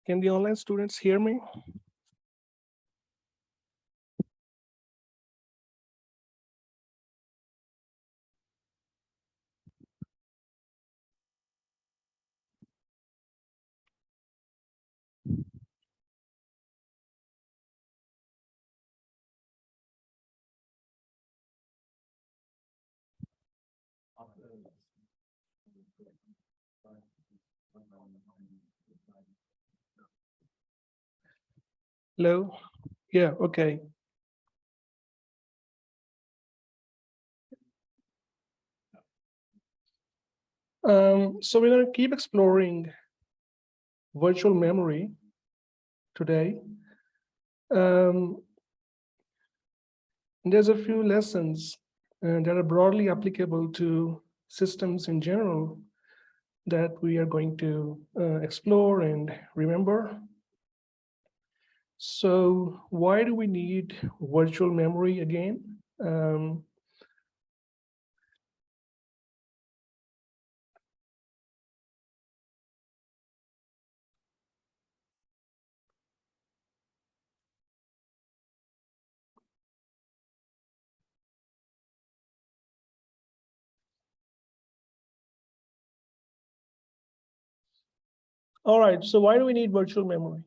Can the online students hear me? Hello? Yeah, okay. So we're going to keep exploring virtual memory today. There's a few lessons that are broadly applicable to systems in general that we are going to explore and remember. So why do we need virtual memory again? All right, so why do we need virtual memory?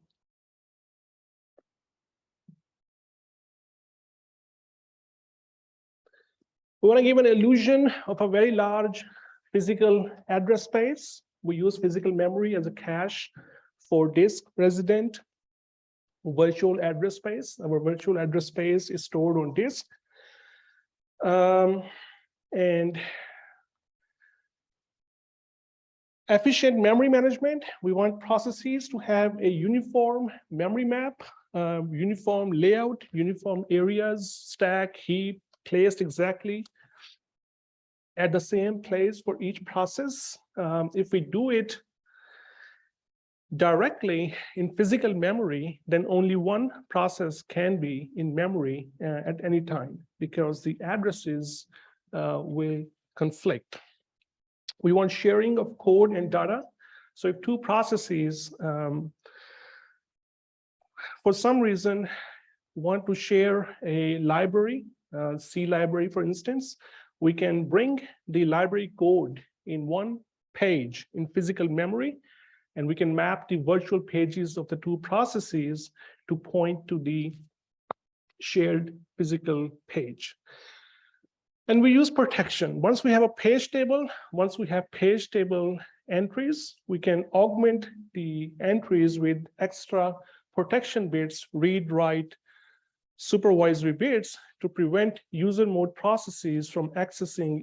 We want to give an illusion of a very large physical address space. We use physical memory as a cache for disk resident virtual address space. Our virtual address space is stored on disk. And efficient memory management, we want processes to have a uniform memory map, uniform layout, uniform areas, stack, heap, placed exactly at the same place for each process. If we do it directly in physical memory, then only one process can be in memory at any time because the addresses will conflict. We want sharing of code and data. So if two processes, for some reason, want to share a library, C library, for instance, we can bring the library code in one page in physical memory, and we can map the virtual pages of the two processes to point to the shared physical page. And we use protection. Once we have a page table, once we have page table entries, we can augment the entries with extra protection bits, read, write, supervisory bits to prevent user mode processes from accessing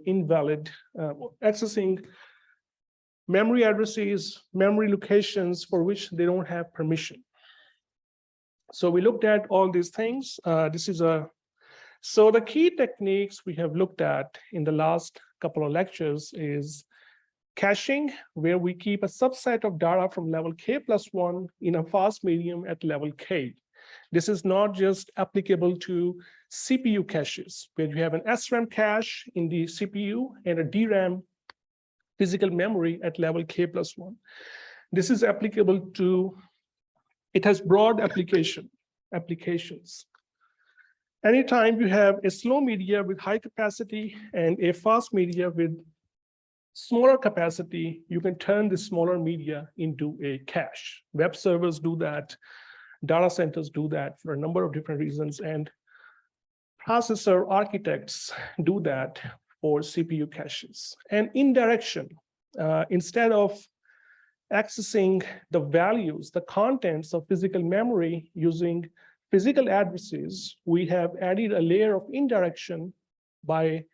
accessing memory addresses, memory locations for which they don't have permission. So we looked at all these things. So the key techniques we have looked at in the last couple of lectures is caching, where we keep a subset of data from level k+1 in a fast medium at level k. This is not just applicable to CPU caches, where you have an SRAM cache in the CPU and a DRAM physical memory at level k+1. This is applicable to, it has broad applications. Anytime you have a slow media with high capacity and a fast media with smaller capacity, you can turn the smaller media into a cache. Web servers do that, data centers do that for a number of different reasons, and processor architects do that for CPU caches. And indirection, instead of accessing the values, the contents of physical memory using physical addresses, we have added a layer of indirection by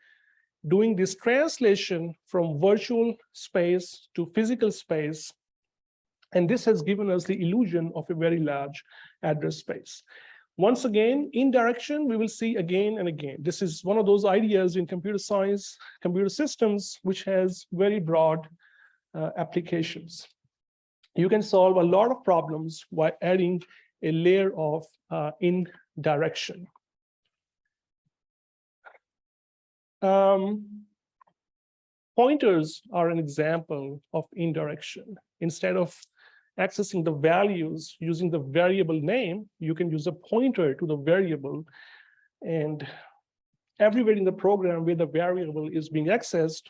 doing this translation from virtual space to physical space. And this has given us the illusion of a very large address space. Once again, indirection, we will see again and again. This is one of those ideas in computer science, computer systems, which has very broad applications. You can solve a lot of problems by adding a layer of indirection. Pointers are an example of indirection. Instead of accessing the values using the variable name, you can use a pointer to the variable. And everywhere in the program where the variable is being accessed,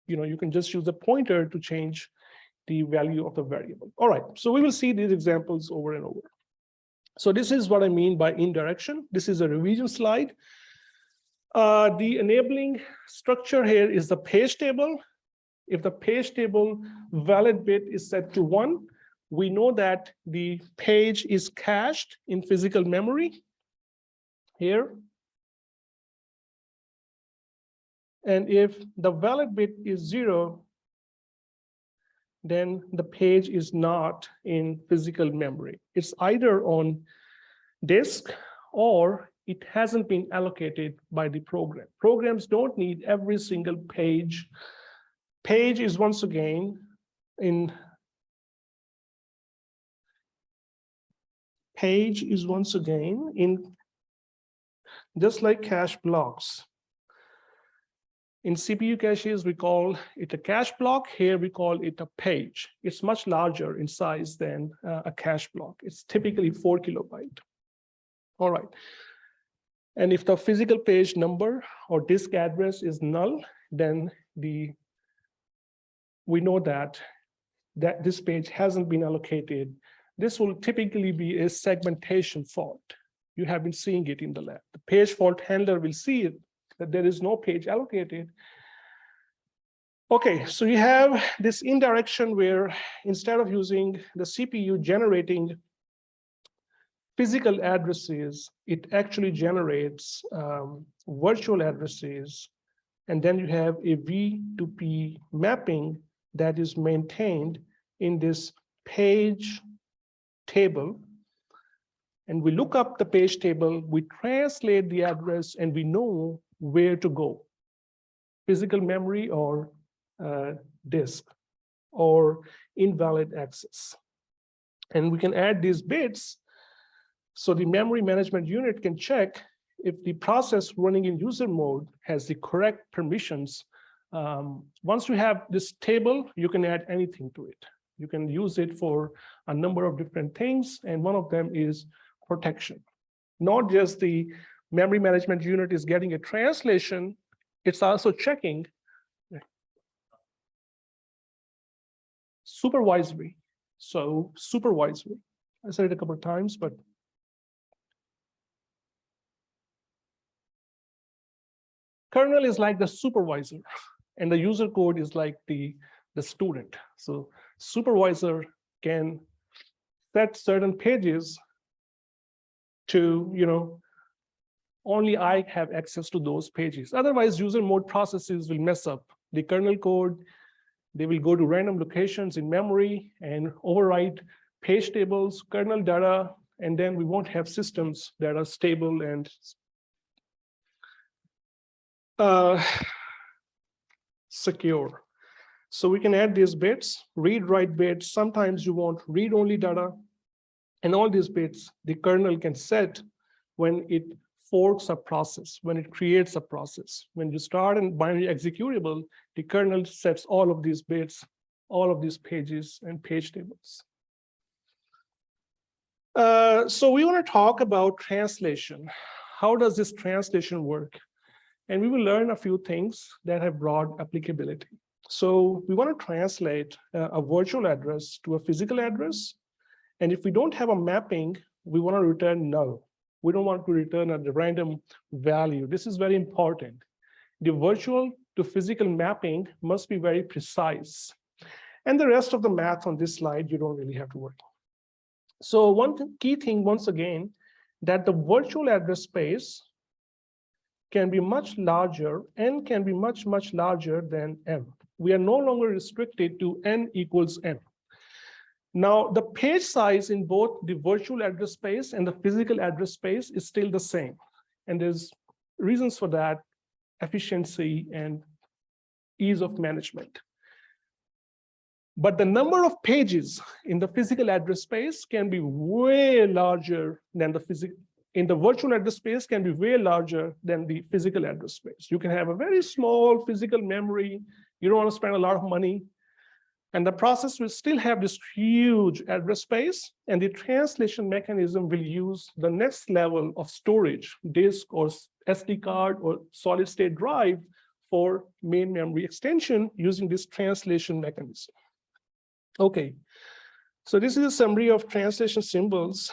you can just use a pointer to change the value of the variable. All right, so we will see these examples over and over. So this is what I mean by indirection. This is a revision slide. The enabling structure here is the page table. If the page table valid bit is set to 1, we know that the page is cached in physical memory here. And if the valid bit is 0, then the page is not in physical memory. It's either on disk or it hasn't been allocated by the program. Programs don't need every single page. Page is once again in just like cache blocks. In CPU caches, we call it a cache block. Here we call it a page. It's much larger in size than a cache block. It's typically 4 kilobyte. All right. And if the physical page number or disk address is null, then we know that this page hasn't been allocated. This will typically be a segmentation fault. You have been seeing it in the lab. The page fault handler will see it, that there is no page allocated. Okay, so you have this indirection where instead of using the CPU generating physical addresses, it actually generates virtual addresses. And then you have a V to P mapping that is maintained in this page table. And we look up the page table, we translate the address, and we know where to go. Physical memory or disk or invalid access. And we can add these bits so the memory management unit can check if the process running in user mode has the correct permissions. Once you have this table, you can add anything to it. You can use it for a number of different things, and one of them is protection. Not just the memory management unit is getting a translation, it's also checking supervisory. So supervisory, I said it a couple of times, but kernel is like the supervisor and the user code is like the student. So supervisor can set certain pages to, only I have access to those pages. Otherwise, user mode processes will mess up the kernel code. They will go to random locations in memory and overwrite page tables, kernel data, and then we won't have systems that are stable and secure. So we can add these bits, read, write bits. Sometimes you want read-only data. And all these bits, the kernel can set when it forks a process, when it creates a process. When you start a binary executable, the kernel sets all of these bits, all of these pages and page tables. So we want to talk about translation. How does this translation work? And we will learn a few things that have broad applicability. So we want to translate a virtual address to a physical address. And if we don't have a mapping, we want to return null. We don't want to return a random value. This is very important. The virtual to physical mapping must be very precise. And the rest of the math on this slide, you don't really have to worry. So one key thing, once again, that the virtual address space can be much larger, n can be much, much larger than m. We are no longer restricted to n equals n. Now, the page size in both the virtual address space and the physical address space is still the same. And there's reasons for that, efficiency and ease of management. But the number of pages in the physical address space can be way larger than the physical. In the virtual address space can be way larger than the physical address space. You can have a very small physical memory. You don't want to spend a lot of money. And the process will still have this huge address space, and the translation mechanism will use the next level of storage, disk or SD card or solid state drive for main memory extension using this translation mechanism. Okay, so this is a summary of translation symbols.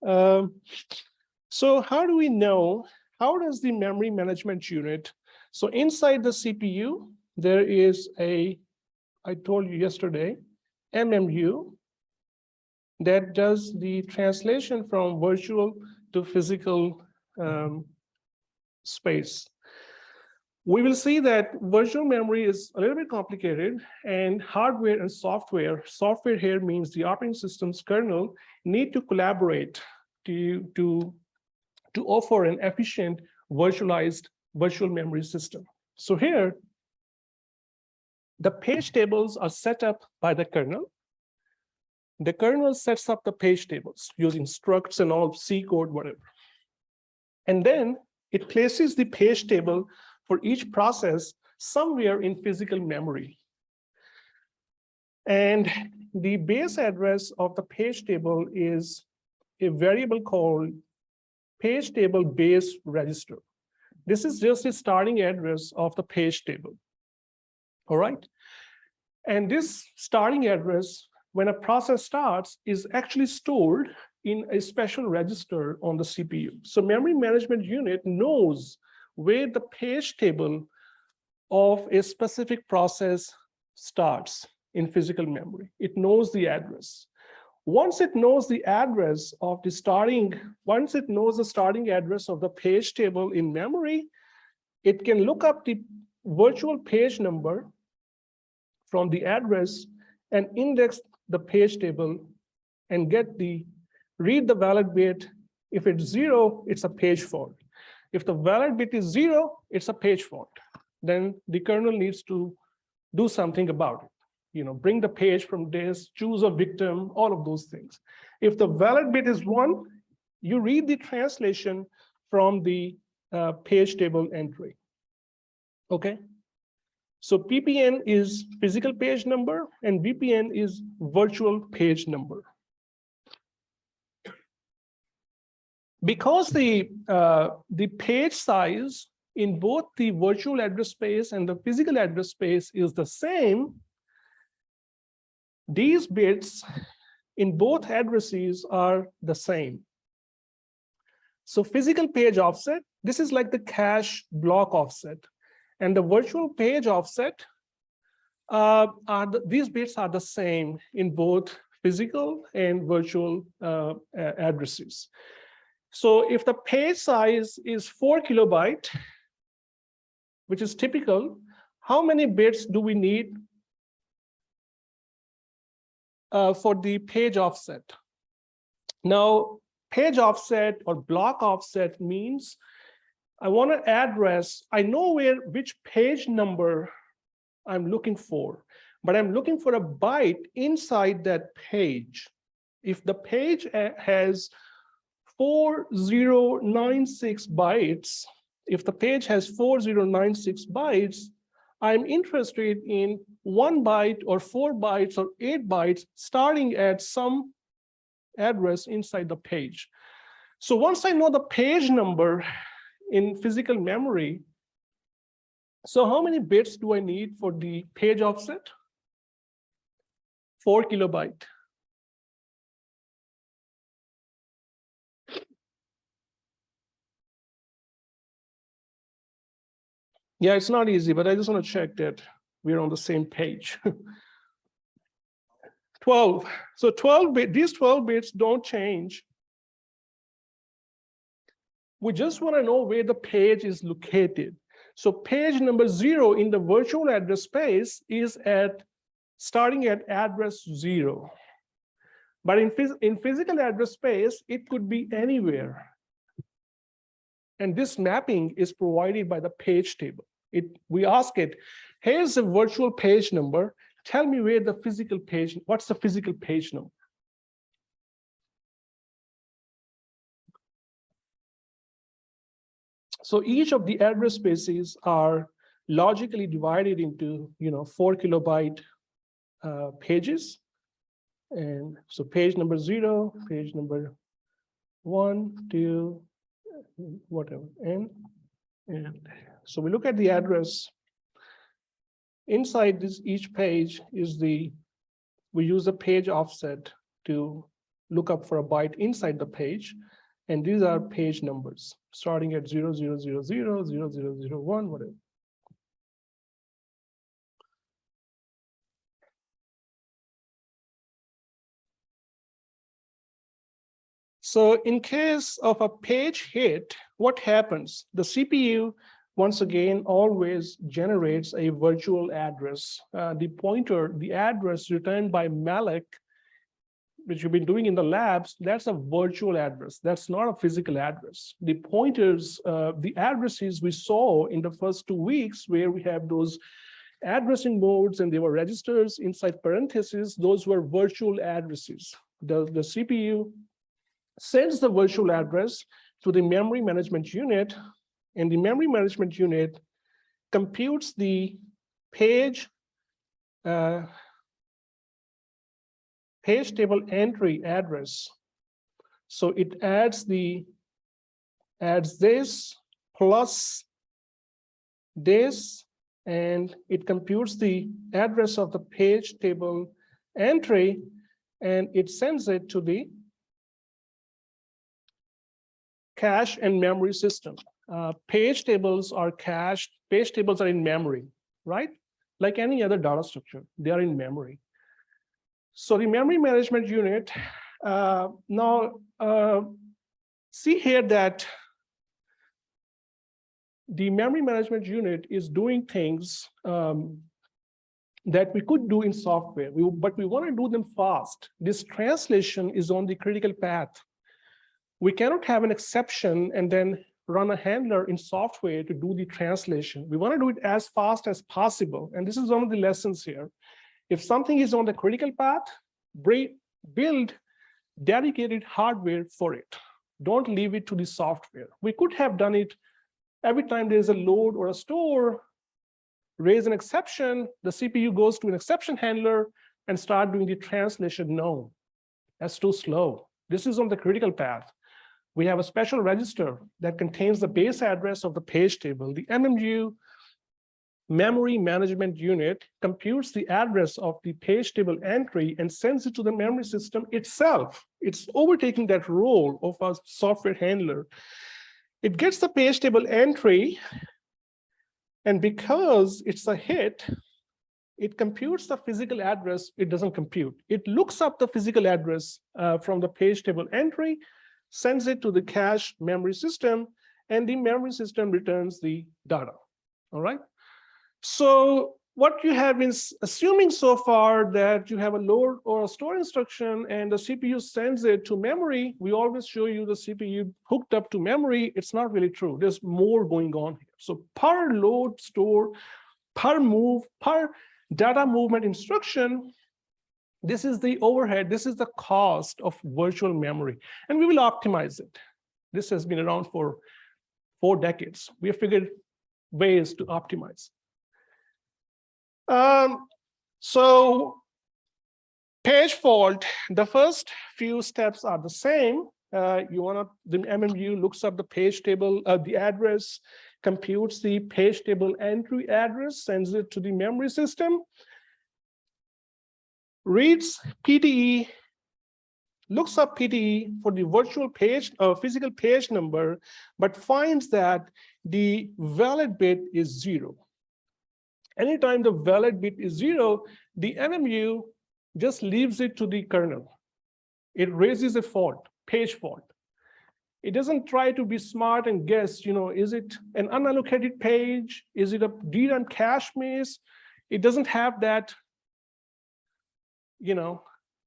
So how do we know, how does the memory management unit, so inside the CPU, there is a, I told you yesterday, MMU that does the translation from virtual to physical space. We will see that virtual memory is a little bit complicated, and hardware and software here means the operating system's kernel need to collaborate to offer an efficient virtualized virtual memory system. So here, the page tables are set up by the kernel. The kernel sets up the page tables using structs and all C code, whatever. And then it places the page table for each process somewhere in physical memory. And the base address of the page table is a variable called page table base register. This is just the starting address of the page table. All right. And this starting address, when a process starts, is actually stored in a special register on the CPU. So memory management unit knows where the page table of a specific process starts in physical memory. It knows the address. Once it knows the address of the starting, once it knows the starting address of the page table in memory, it can look up the virtual page number from the address and index the page table and read the valid bit. If it's 0, it's a page fault. If the valid bit is 0, it's a page fault. Then the kernel needs to do something about it. You know, bring the page from this, choose a victim, all of those things. If the valid bit is 1, you read the translation from the page table entry. Okay. So PPN is physical page number and VPN is virtual page number. Because the page size in both the virtual address space and the physical address space is the same, these bits in both addresses are the same. So physical page offset, this is like the cache block offset. And the virtual page offset, these bits are the same in both physical and virtual addresses. So if the page size is 4 kilobyte, which is typical, how many bits do we need for the page offset? Now, page offset or block offset means I want to address, I know which page number I'm looking for, but I'm looking for a byte inside that page. If the page has 4096 bytes, if the page has 4096 bytes, I'm interested in 1 byte or 4 bytes or 8 bytes starting at some address inside the page. So once I know the page number in physical memory, so how many bits do I need for the page offset? 4 kilobyte. Yeah, it's not easy, but I just want to check that we're on the same page. 12. So 12 bit, these 12 bits don't change. We just want to know where the page is located. So page number 0 in the virtual address space is starting at address 0. But in physical address space, it could be anywhere. And this mapping is provided by the page table. We ask it, here's a virtual page number. Tell me where the physical page, what's the physical page number? So each of the address spaces are logically divided into 4 kilobyte pages. And so page number 0, page number 1, 2, whatever. And so we look at the address. Inside this each page is we use a page offset to look up for a byte inside the page. And these are page numbers starting at 0000, 0001, whatever. So in case of a page hit, what happens? The CPU, once again, always generates a virtual address. The pointer, the address returned by malloc, which you've been doing in the labs, that's a virtual address. That's not a physical address. The pointers, the addresses we saw in the first 2 weeks, where we have those addressing modes and there were registers inside parentheses, those were virtual addresses. The CPU sends the virtual address to the memory management unit, and the memory management unit computes the page table entry address. So it adds this plus this, and it computes the address of the page table entry, and it sends it to the cache and memory system. Page tables are cached, page tables are in memory, right? Like any other data structure, they are in memory. So the memory management unit, see here that the memory management unit is doing things that we could do in software, but we want to do them fast. This translation is on the critical path. We cannot have an exception and then run a handler in software to do the translation. We want to do it as fast as possible. And this is one of the lessons here. If something is on the critical path, build dedicated hardware for it. Don't leave it to the software. We could have done it every time there's a load or a store, raise an exception, the CPU goes to an exception handler and start doing the translation. No, that's too slow. This is on the critical path. We have a special register that contains the base address of the page table. The MMU, memory management unit, computes the address of the page table entry and sends it to the memory system itself. It's overtaking that role of a software handler. It gets the page table entry, and because it's a hit, it computes the physical address. It doesn't compute. It looks up the physical address from the page table entry, sends it to the cache memory system, and the memory system returns the data. All right. So what you have been assuming so far, that you have a load or a store instruction and the CPU sends it to memory. We always show you the CPU hooked up to memory. It's not really true. There's more going on here. So per load, store, per move, per data movement instruction, this is the overhead, this is the cost of virtual memory, and we will optimize it. This has been around for 4 decades. We have figured ways to optimize. So page fault, the first few steps are the same. The MMU looks up the page table, the address, computes the page table entry address, sends it to the memory system, reads PTE, looks up PTE for the virtual page, physical page number, but finds that the valid bit is 0. Anytime the valid bit is 0, the MMU just leaves it to the kernel. It raises a fault, page fault. It doesn't try to be smart and guess, is it an unallocated page? Is it a DRAM cache miss? It doesn't have that,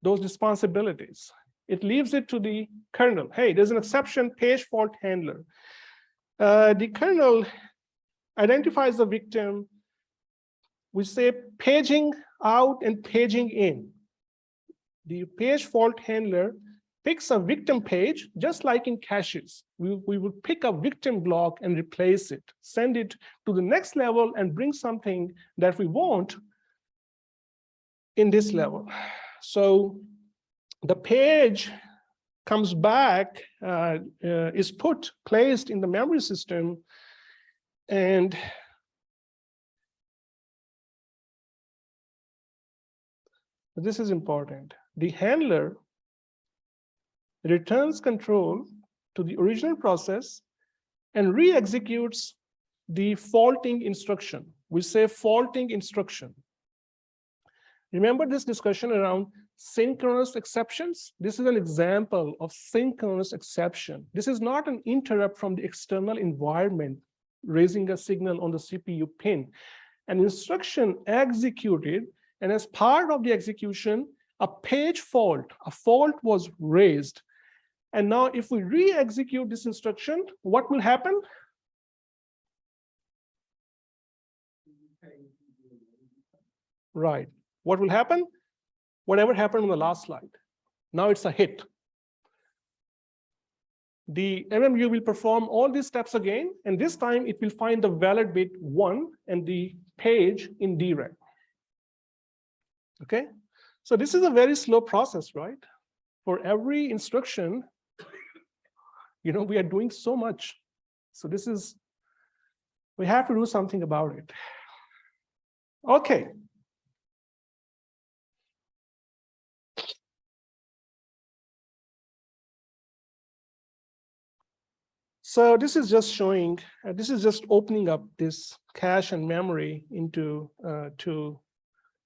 those responsibilities. It leaves it to the kernel. Hey, there's an exception, page fault handler. The kernel identifies the victim. We say paging out and paging in. The page fault handler picks a victim page, just like in caches. We would pick a victim block and replace it, send it to the next level and bring something that we want. in this level. So the page comes back, is placed in the memory system, and this is important. The handler returns control to the original process and re-executes the faulting instruction. We say faulting instruction. Remember this discussion around synchronous exceptions? This is an example of synchronous exception. This is not an interrupt from the external environment raising a signal on the CPU pin. An instruction executed, and as part of the execution, a page fault, a fault was raised. And now if we re-execute this instruction, what will happen? Right. What will happen? Whatever happened on the last slide. Now it's a hit. The MMU will perform all these steps again, and this time it will find the valid bit 1 and the page in DRAM. Okay? So this is a very slow process, right? For every instruction, we are doing so much. So we have to do something about it. Okay. So this is just showing, this is just opening up this cache and memory into two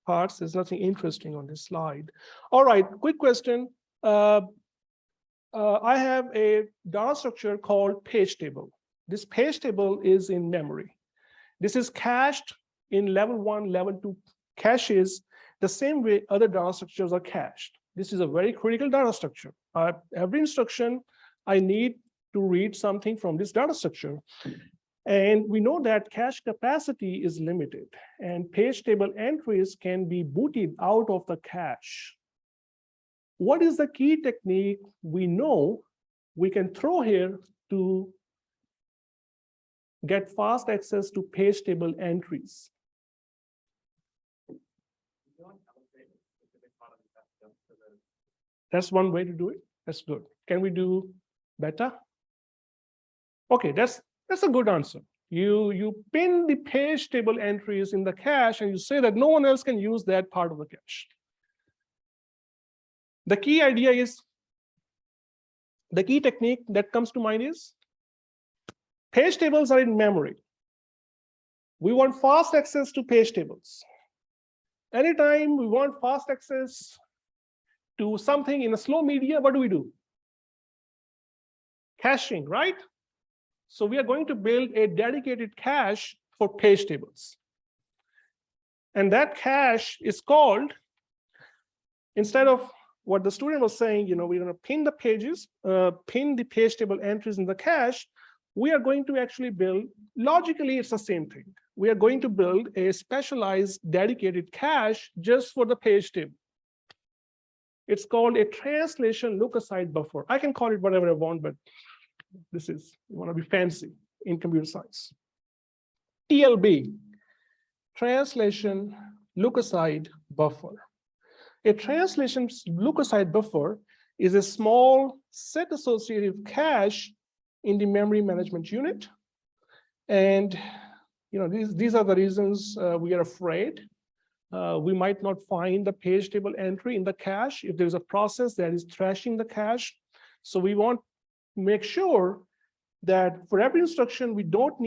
parts. There's nothing interesting on this slide. All right, quick question. I have a data structure called page table. This page table is in memory. This is cached in level 1, level 2 caches, the same way other data structures are cached. This is a very critical data structure. Every instruction, I need to read something from this data structure. And we know that cache capacity is limited, and page table entries can be booted out of the cache. What is the key technique we know we can throw here to get fast access to page table entries? That's one way to do it. That's good. Can we do better? Okay, that's a good answer. You pin the page table entries in the cache, and you say that no one else can use that part of the cache. The key idea is, the key technique that comes to mind is, page tables are in memory. We want fast access to page tables. Anytime we want fast access to something in a slow media, what do? Caching, right? So we are going to build a dedicated cache for page tables. And that cache is called, instead of what the student was saying, we're going to pin the pages, pin the page table entries in the cache, we are going to actually build, logically it's the same thing. We are going to build a specialized dedicated cache just for the page table. It's called a translation look-aside buffer. I can call it whatever I want, but you want to be fancy in computer science. TLB, translation look-aside buffer. A translation look-aside buffer is a small set associative cache in the memory management unit. And these are the reasons we are afraid. We might not find the page table entry in the cache if there's a process that is thrashing the cache. So we want to make sure that for every instruction, we don't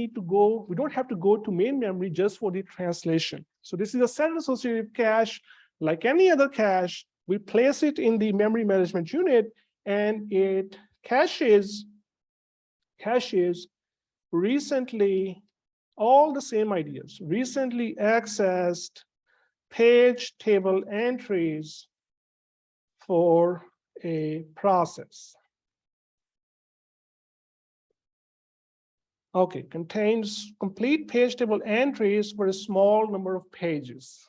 have to go to main memory just for the translation. So this is a set associative cache. Like any other cache, we place it in the memory management unit, and it caches recently, all the same ideas, recently accessed page table entries for a process. Okay, contains complete page table entries for a small number of pages.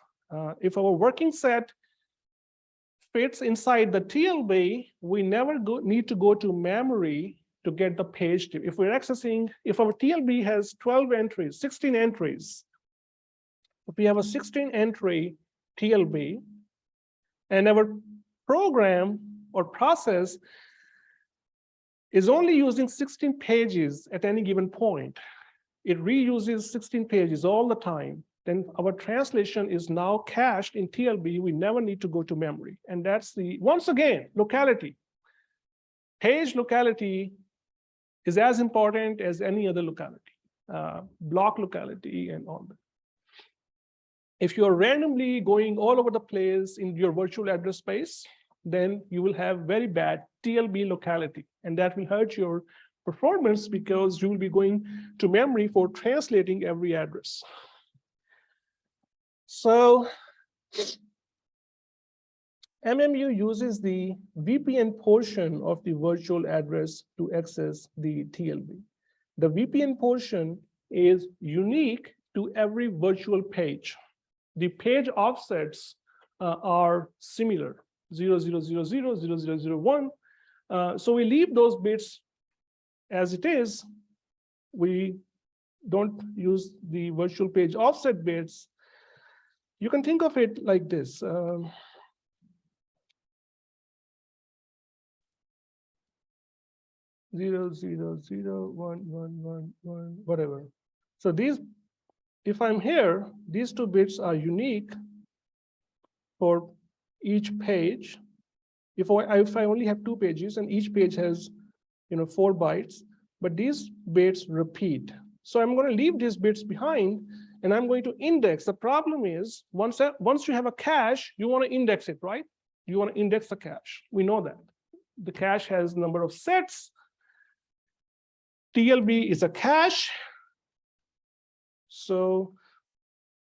If our working set fits inside the TLB, we never need to go to memory to get the page table. If our TLB has 12 entries, 16 entries, if we have a 16 entry TLB, And our program or process is only using 16 pages at any given point. It reuses 16 pages all the time. Then our translation is now cached in TLB. We never need to go to memory. And that's the, once again, locality. Page locality is as important as any other locality, block locality and all that. If you're randomly going all over the place in your virtual address space, then you will have very bad TLB locality, and that will hurt your performance because you will be going to memory for translating every address. So MMU uses the VPN portion of the virtual address to access the TLB. The VPN portion is unique to every virtual page. The page offsets are similar, 0000, 0001. So we leave those bits as it is. We don't use the virtual page offset bits. You can think of it like this. 0001111, whatever. So these, if I'm here, these two bits are unique for each page. If I only have 2 pages and each page has 4 bytes, but these bits repeat. So I'm going to leave these bits behind and I'm going to index. The problem is once you have a cache, you want to index it, right? You want to index the cache. We know that. The cache has number of sets. TLB is a cache. So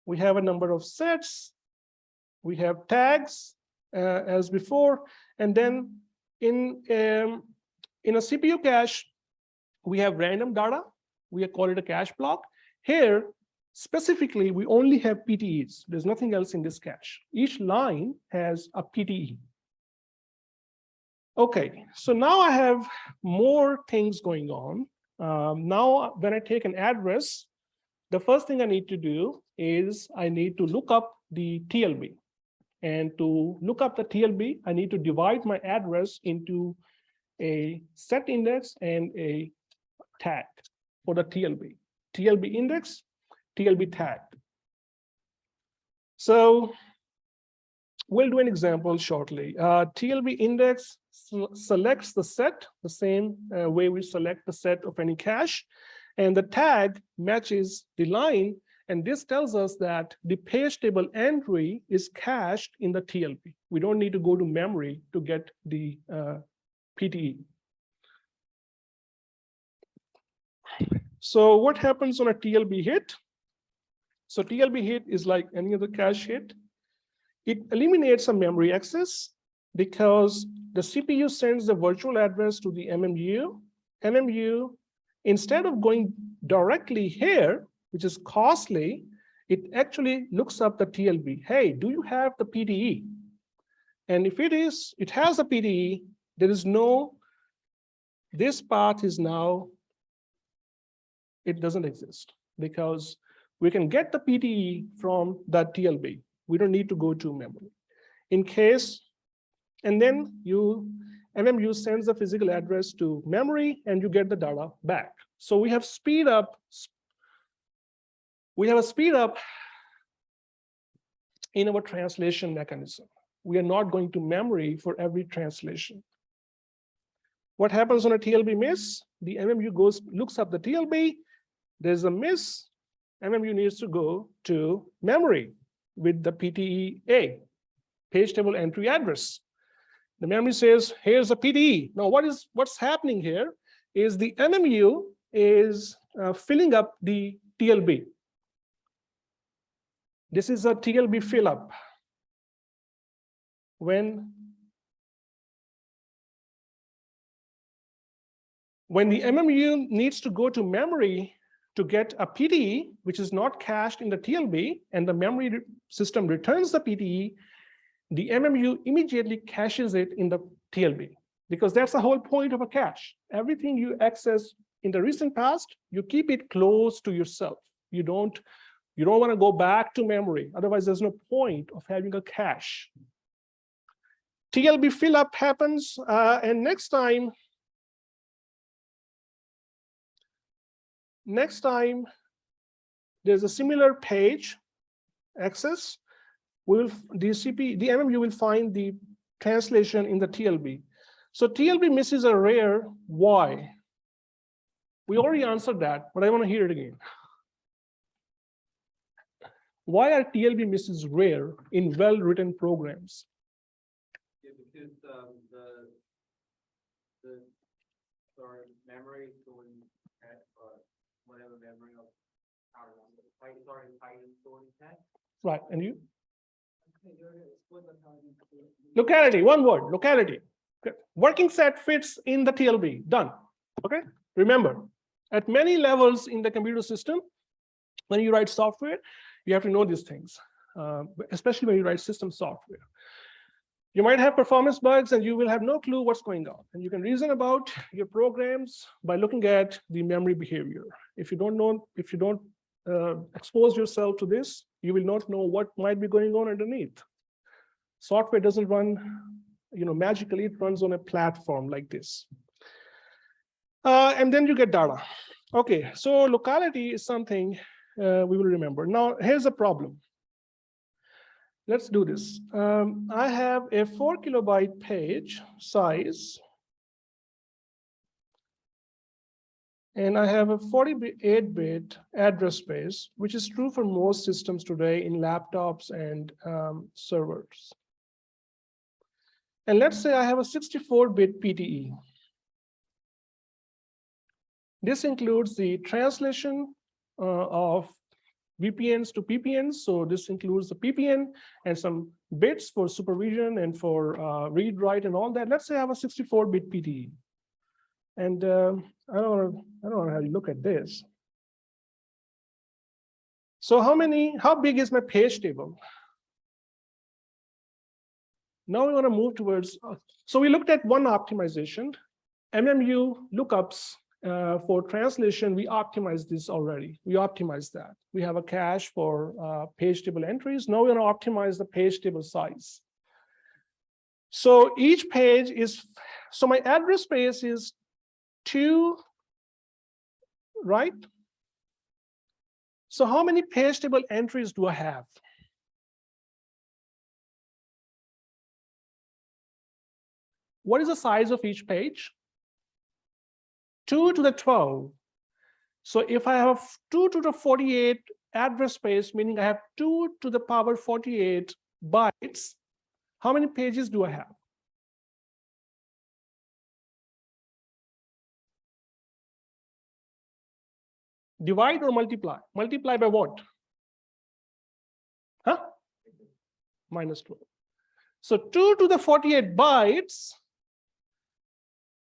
we have a number of sets. We have tags as before. And then in a CPU cache, we have random data. We call it a cache block. Here, specifically, we only have PTEs. There's nothing else in this cache. Each line has a PTE. Okay, so now I have more things going on. Now, when I take an address, the first thing I need to do is I need to look up the TLB. And to look up the TLB, I need to divide my address into a set index and a tag for the TLB. TLB index, TLB tag. So we'll do an example shortly. TLB index selects the set the same way we select the set of any cache, and the tag matches the line, and this tells us that the page table entry is cached in the TLB. We don't need to go to memory to get the PTE. So what happens on a TLB hit? So TLB hit is like any other cache hit. It eliminates a memory access because the CPU sends the virtual address to the MMU. MMU, instead of going directly here, which is costly, it actually looks up the TLB. Hey, do you have the PTE? And if it has a PTE, there is no, this path is now, it doesn't exist because we can get the PTE from that TLB. We don't need to go to memory. In case, and then MMU sends the physical address to memory and you get the data back. So we have speed up. We have a speed up in our translation mechanism. We are not going to memory for every translation. What happens on a TLB miss? The MMU looks up the TLB. There's a miss. MMU needs to go to memory with the PTE-A, page table entry address. The memory says, here's a PTE. Now, what's happening here is the MMU is filling up the TLB. This is a TLB fill up. When the MMU needs to go to memory to get a PTE, which is not cached in the TLB, and the memory system returns the PTE, the MMU immediately caches it in the TLB, because that's the whole point of a cache. Everything you access in the recent past, you keep it close to yourself. You don't want to go back to memory. Otherwise, there's no point of having a cache. TLB fill up happens, and next time there's a similar page access. The MMU will find the translation in the TLB. So TLB misses are rare. Why? We already answered that, but I want to hear it again. Why are TLB misses rare in well-written programs? Yeah, because the memory is going at whatever memory of it's already stored in text. Right, and you? Locality, one word, locality. Okay. Working set fits in the TLB, done. Okay, remember, at many levels in the computer system, when you write software, you have to know these things, especially when you write system software. You might have performance bugs and you will have no clue what's going on. And you can reason about your programs by looking at the memory behavior. If you don't expose yourself to this, you will not know what might be going on underneath. Software doesn't run, magically. It runs on a platform like this. And then you get data. Okay, so locality is something we will remember. Now, here's a problem. Let's do this. I have a 4 kilobyte page size, and I have a 48-bit address space, which is true for most systems today in laptops and servers. And let's say I have a 64-bit PTE. This includes the translation of VPNs to PPNs. So this includes the PPN and some bits for supervision and for read, write, and all that. Let's say I have a 64-bit PTE. And I don't know how you look at this. So how big is my page table? Now we want to move towards, so we looked at one optimization, MMU lookups for translation. We optimized this already. We optimized that. We have a cache for page table entries. Now we're going to optimize the page table size. So each page is, so my address space is 2, right? So how many page table entries do I have? What is the size of each page? 2 to the 12. So if I have 2 to the 48 address space, meaning I have 2 to the power 48 bytes, how many pages do I have? Divide or multiply? Multiply by what? Huh? Minus 12. So 2 to the 48 bytes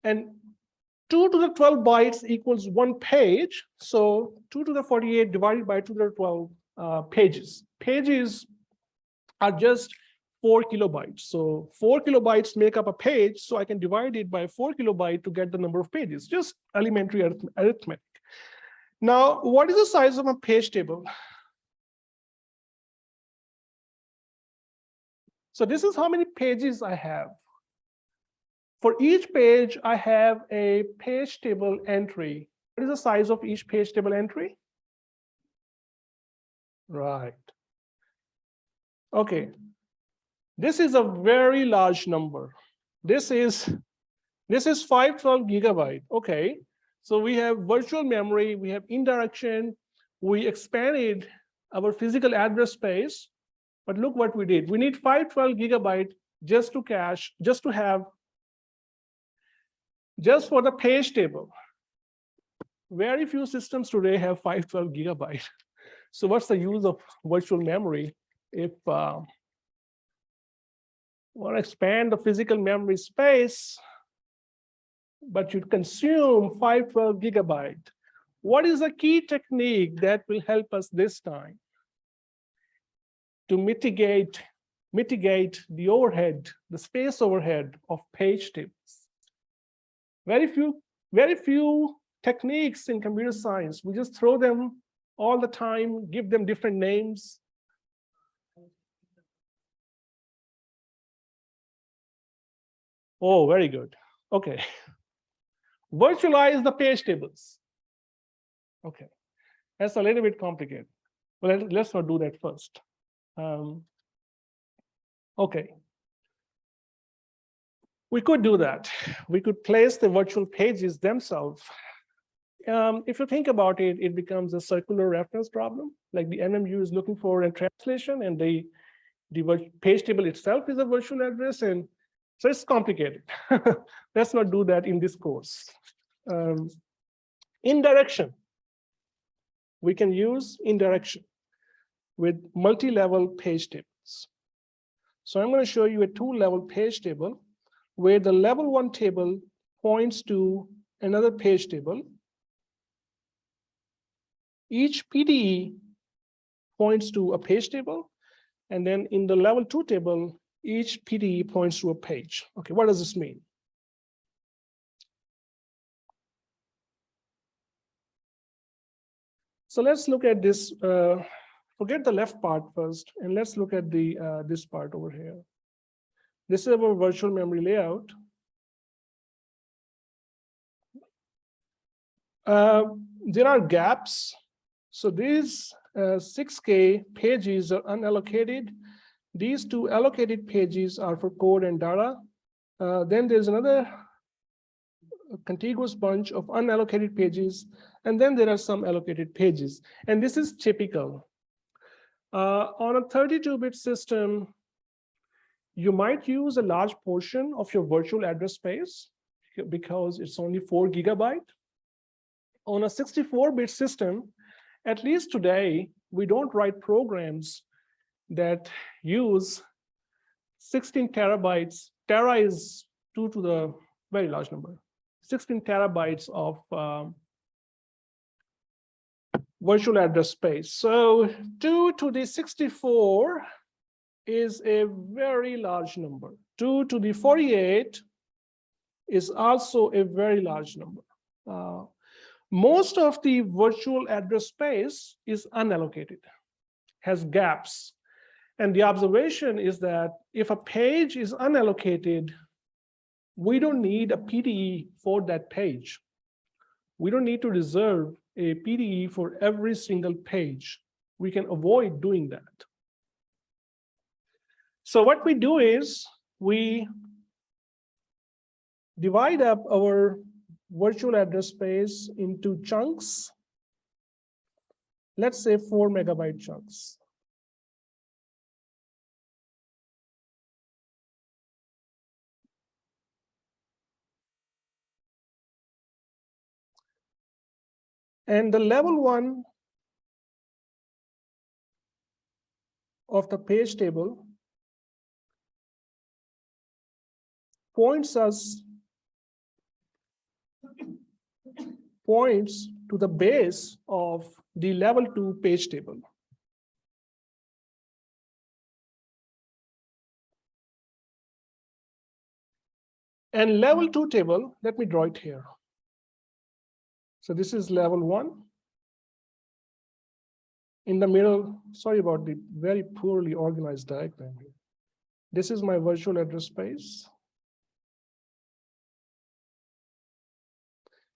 and 2 to the 12 bytes equals 1 page. So 2 to the 48 divided by 2 to the 12 pages. Pages are just 4 kilobytes. So 4 kilobytes make up a page. So I can divide it by 4 kilobyte to get the number of pages. Just elementary arithmetic. Now, what is the size of a page table? So this is how many pages I have. For each page, I have a page table entry. What is the size of each page table entry? Right. Okay. This is a very large number. This is 512 gigabyte. Okay. So we have virtual memory, we have indirection, we expanded our physical address space, but look what we did. We need 512 gigabyte just to cache, just to have, just for the page table. Very few systems today have 512 gigabyte. So what's the use of virtual memory if want to expand the physical memory space, but you consume 512 gigabyte? What is the key technique that will help us this time to mitigate the overhead, the space overhead of page tables? Very few techniques in computer science. We just throw them all the time, give them different names. Oh, very good. Okay. Virtualize the page tables. Okay. That's a little bit complicated. Well, let's not do that first. Okay. We could do that. We could place the virtual pages themselves. If you think about it, it becomes a circular reference problem. Like the NMU is looking for a translation, and the page table itself is a virtual address, and so it's complicated. Let's not do that in this course. Indirection. We can use indirection with multi-level page tables. So I'm going to show you a two-level page table where the level 1 table points to another page table. Each PDE points to a page table, and then in the level 2 table, each PDE points to a page. Okay, what does this mean? So let's look at this. Forget the left part first, and let's look at the this part over here. This is our virtual memory layout. There are gaps. So these 6K pages are unallocated. These two allocated pages are for code and data. Then there's another contiguous bunch of unallocated pages, and then there are some allocated pages. And this is typical. On a 32-bit system, you might use a large portion of your virtual address space because it's only 4 GB. On a 64-bit system, at least today, we don't write programs that use 16 terabytes. Tera is 2 to the very large number. 16 terabytes of virtual address space. So 2 to the 64 is a very large number. 2 to the 48 is also a very large number. Most of the virtual address space is unallocated, has gaps. And the observation is that if a page is unallocated, we don't need a PDE for that page. We don't need to reserve a PDE for every single page. We can avoid doing that. So what we do is we divide up our virtual address space into chunks. Let's say 4 megabyte chunks. And the level 1 of the page table points to the base of the level 2 page table. And level 2 table, let me draw it here. So this is level 1. In the middle, sorry about the very poorly organized diagram here. This is my virtual address space.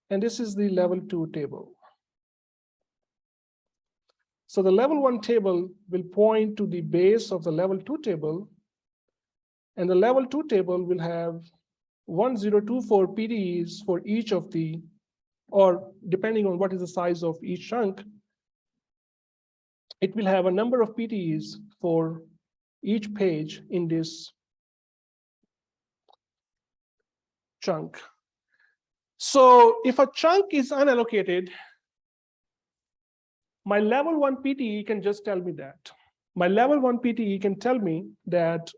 And this is the level 2 table. So the level 1 table will point to the base of the level 2 table. And the level 2 table will have 1024 PDEs for each of the, or depending on what is the size of each chunk, it will have a number of PDEs for each page in this chunk. So if a chunk is unallocated, my level 1 PDE can just tell me that. My level 1 PDE can tell me that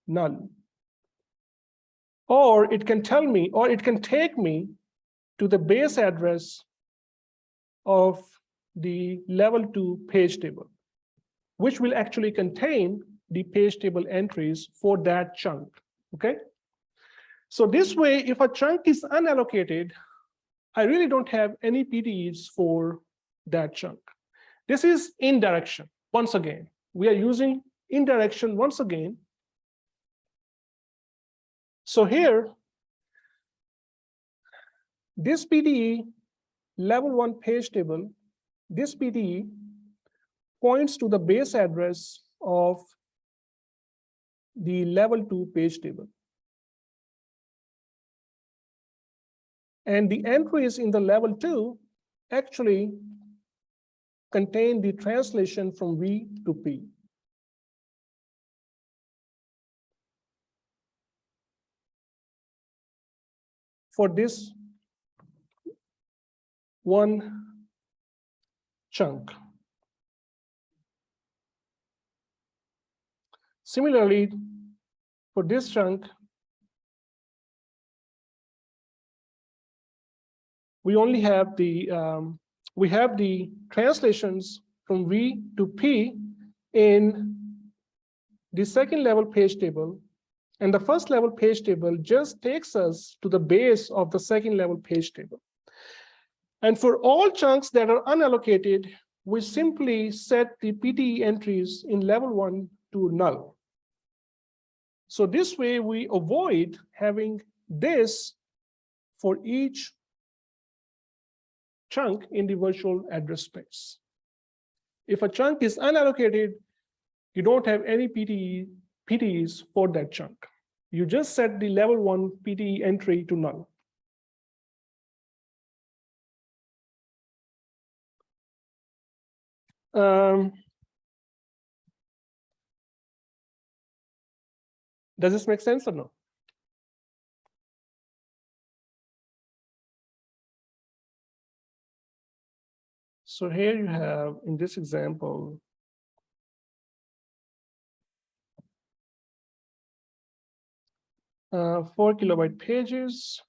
null. Or it can tell me, or it can take me to the base address of the level 2 page table, which will actually contain the page table entries for that chunk, okay? So this way, if a chunk is unallocated, I really don't have any PDEs for that chunk. This is indirection. Once again, we are using indirection once again So here, this PTE level 1 page table, this PTE points to the base address of the level 2 page table. And the entries in the level 2 actually contain the translation from V to P. For this one chunk. Similarly, for this chunk, we only have the translations from V to P in the second level page table, and the first level page table just takes us to the base of the second level page table. And for all chunks that are unallocated, we simply set the PTE entries in level 1 to null. So this way we avoid having this for each chunk in the virtual address space. If a chunk is unallocated, you don't have any PTEs for that chunk. You just set the level 1 PTE entry to null. Does this make sense or no? So here you have, in this example, uh, 4 kilobyte pages.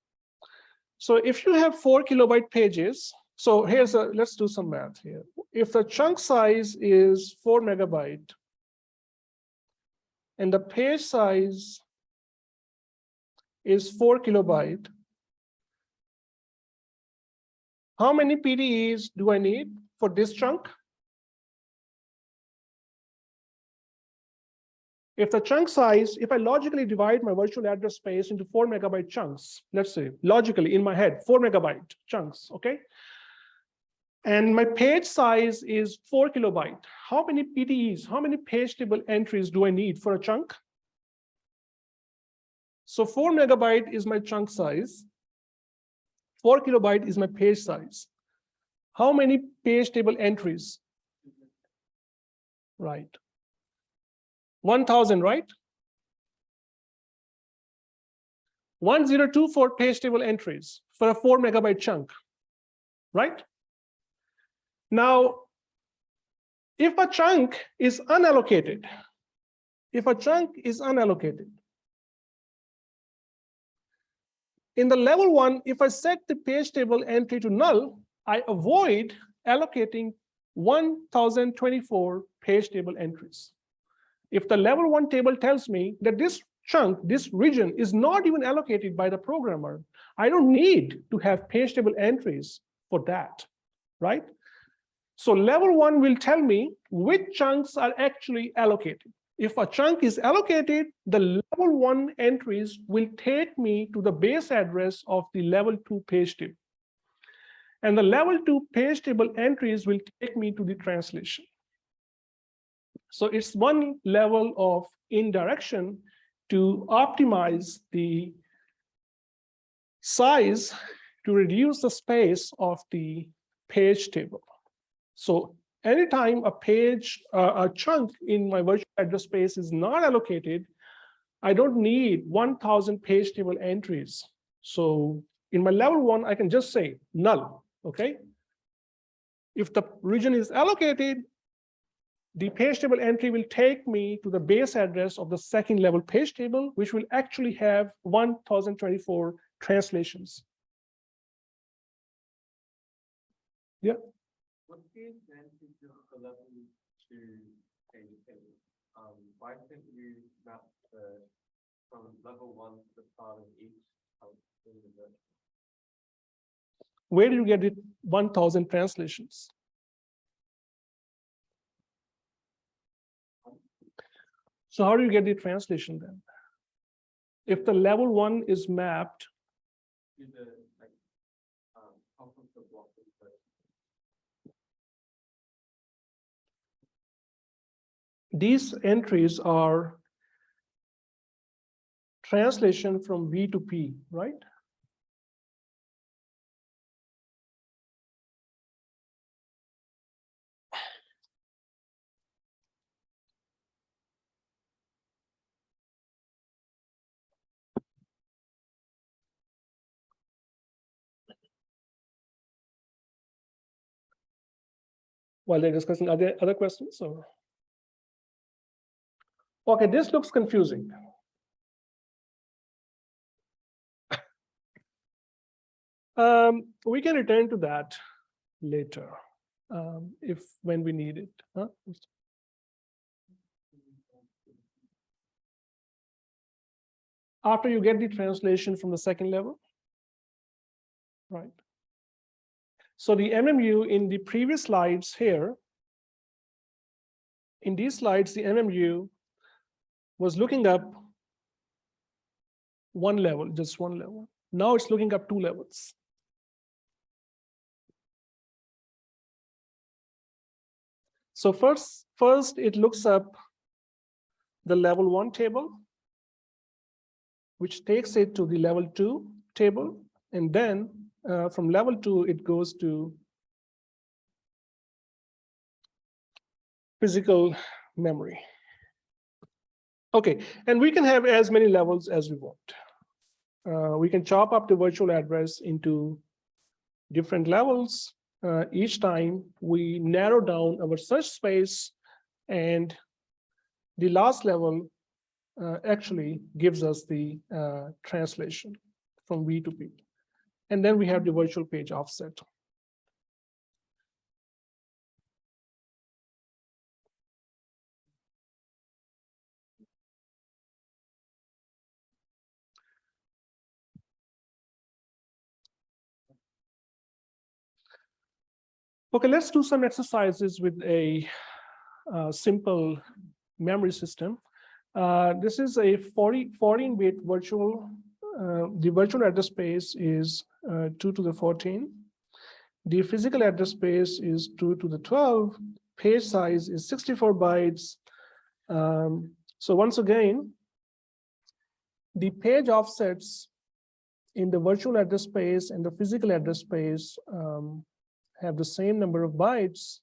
So if you have 4 kilobyte pages, so let's do some math here. If the chunk size is 4 megabyte, and the page size is 4 kilobyte, how many PTEs do I need for this chunk? If the chunk size, if I logically divide my virtual address space into 4 megabyte chunks, let's say, logically in my head, 4 megabyte chunks, okay? And my page size is 4 kilobyte. How many PTEs, how many page table entries do I need for a chunk? So 4 megabyte is my chunk size. 4 kilobyte is my page size. How many page table entries? Right. 1,000, right? 1024 page table entries for a 4 megabyte chunk, right? Now, if a chunk is unallocated, in the level 1, if I set the page table entry to null, I avoid allocating 1024 page table entries. If the level 1 table tells me that this chunk, this region is not even allocated by the programmer, I don't need to have page table entries for that, right? So level 1 will tell me which chunks are actually allocated. If a chunk is allocated, the level 1 entries will take me to the base address of the level 2 page table. And the level 2 page table entries will take me to the translation. So it's one level of indirection to optimize the size to reduce the space of the page table. So anytime a chunk in my virtual address space is not allocated, I don't need 1,000 page table entries. So in my level 1, I can just say null, okay? If the region is allocated, the page table entry will take me to the base address of the second level page table, which will actually have 1,024 translations. Yeah. What's the advantage of the level 2 page table? Why can't you map from level 1 to the start of each? Where do you get it 1,000 translations? So how do you get the translation then? If the level 1 is mapped, to the like top of the block first. these entries are translation from V to P, right? While they're discussing, are there other questions? Or? Okay, this looks confusing. We can return to that later, when we need it. Huh? After you get the translation from the second level, right? So the MMU in the previous slides here, in these slides, the MMU was looking up one level, just one level. Now it's looking up two levels. So first it looks up the level 1 table, which takes it to the level 2 table, and then from level 2 it goes to physical memory. Okay, and we can have as many levels as we want. We can chop up the virtual address into different levels. Each time we narrow down our search space, and the last level actually gives us the translation from V to P. And then we have the virtual page offset. Okay, let's do some exercises with a simple memory system. This is a 14-bit virtual. The virtual address space is 2 to the 14. The physical address space is 2 to the 12. Page size is 64 bytes. So once again, the page offsets in the virtual address space and the physical address space have the same number of bytes.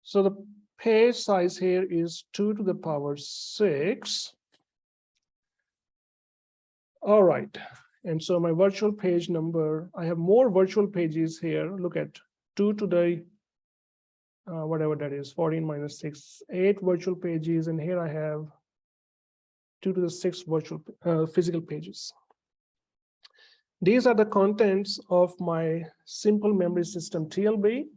So the page size here is 2 to the power 6. All right, and so my virtual page number, I have more virtual pages here. Look at 2 to the, whatever that is, 14 minus 6, 8 virtual pages, and here I have 2 to the 6 virtual physical pages. These are the contents of my simple memory system TLB.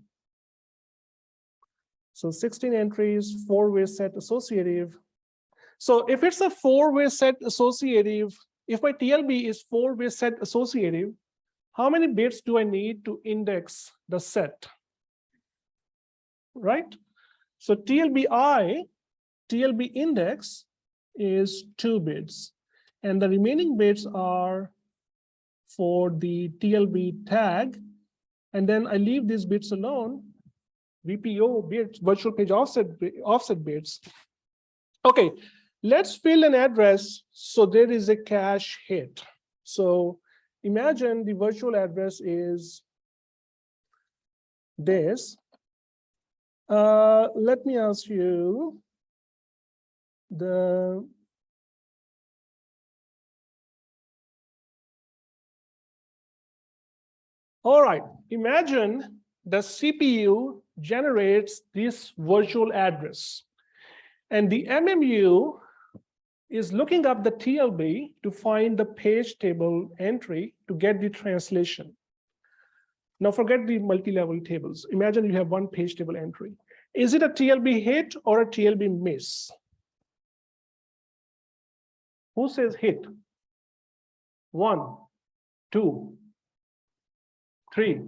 So 16 entries, 4-way set associative. So if it's a 4-way set associative, if my TLB is 4-way set associative, how many bits do I need to index the set? Right? So TLB index is 2 bits, and the remaining bits are for the TLB tag, and then I leave these bits alone, VPO bits, virtual page offset bits. Okay, let's fill an address so there is a cache hit. So imagine the virtual address is this. Let me ask you all right, imagine the CPU generates this virtual address, and the MMU is looking up the TLB to find the page table entry to get the translation. Now forget the multi-level tables. Imagine you have one page table entry. Is it a TLB hit or a TLB miss? Who says hit? 1, 2, 3.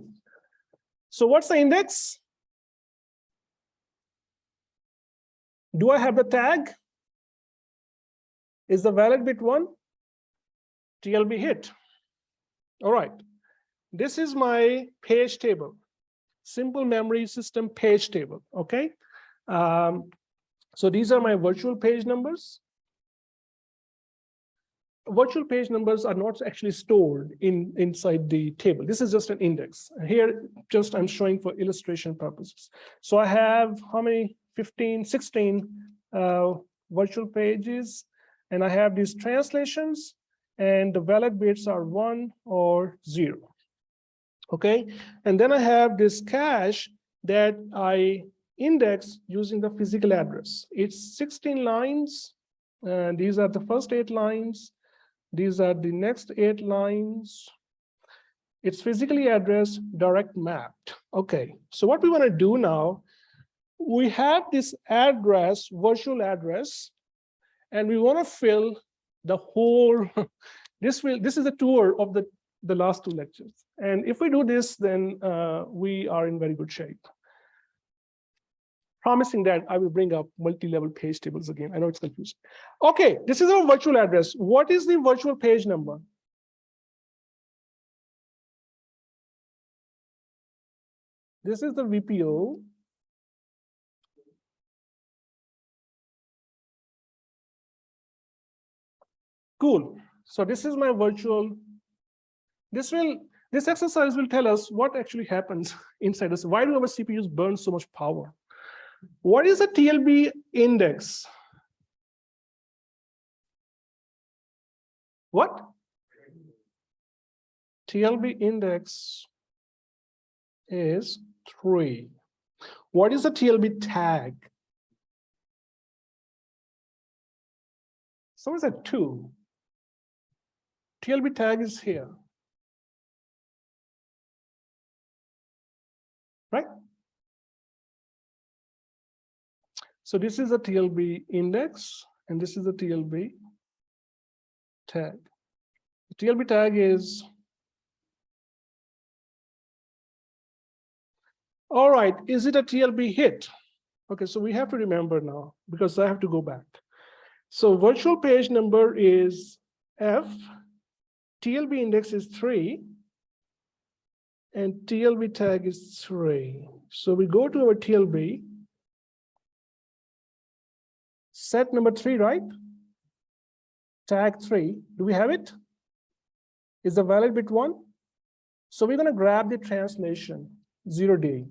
So what's the index? Do I have the tag? Is the valid bit 1? TLB hit. All right. This is my page table, simple memory system page table. Okay. So these are my virtual page numbers. Virtual page numbers are not actually stored inside the table. This is just an index. Here, just I'm showing for illustration purposes. So I have how many? 15, 16 virtual pages, and I have these translations, and the valid bits are 1 or 0. Okay, and then I have this cache that I index using the physical address. It's 16 lines, and these are the first 8 lines. These are the next 8 lines. It's physically addressed, direct mapped. Okay, so what we want to do now, we have this address, virtual address, and we want to fill the whole, this is a tour of the last 2 lectures. And if we do this, then we are in very good shape. Promising that I will bring up multi-level page tables again. I know it's confusing. Okay, this is our virtual address. What is the virtual page number? This is the VPO. Cool. So this is my virtual. This exercise will tell us what actually happens inside us. Why do our CPUs burn so much power? What is a TLB index? What? TLB index is 3. What is a TLB tag? Someone said 2. TLB tag is here. Right? So this is a TLB index, and this is a TLB tag. The TLB tag is, all right, is it a TLB hit? Okay, so we have to remember now, because I have to go back. So virtual page number is F, TLB index is 3, and TLB tag is 3. So we go to our TLB, set number 3, right? Tag 3, do we have it? Is the valid bit 1? So we're gonna grab the translation, 0D.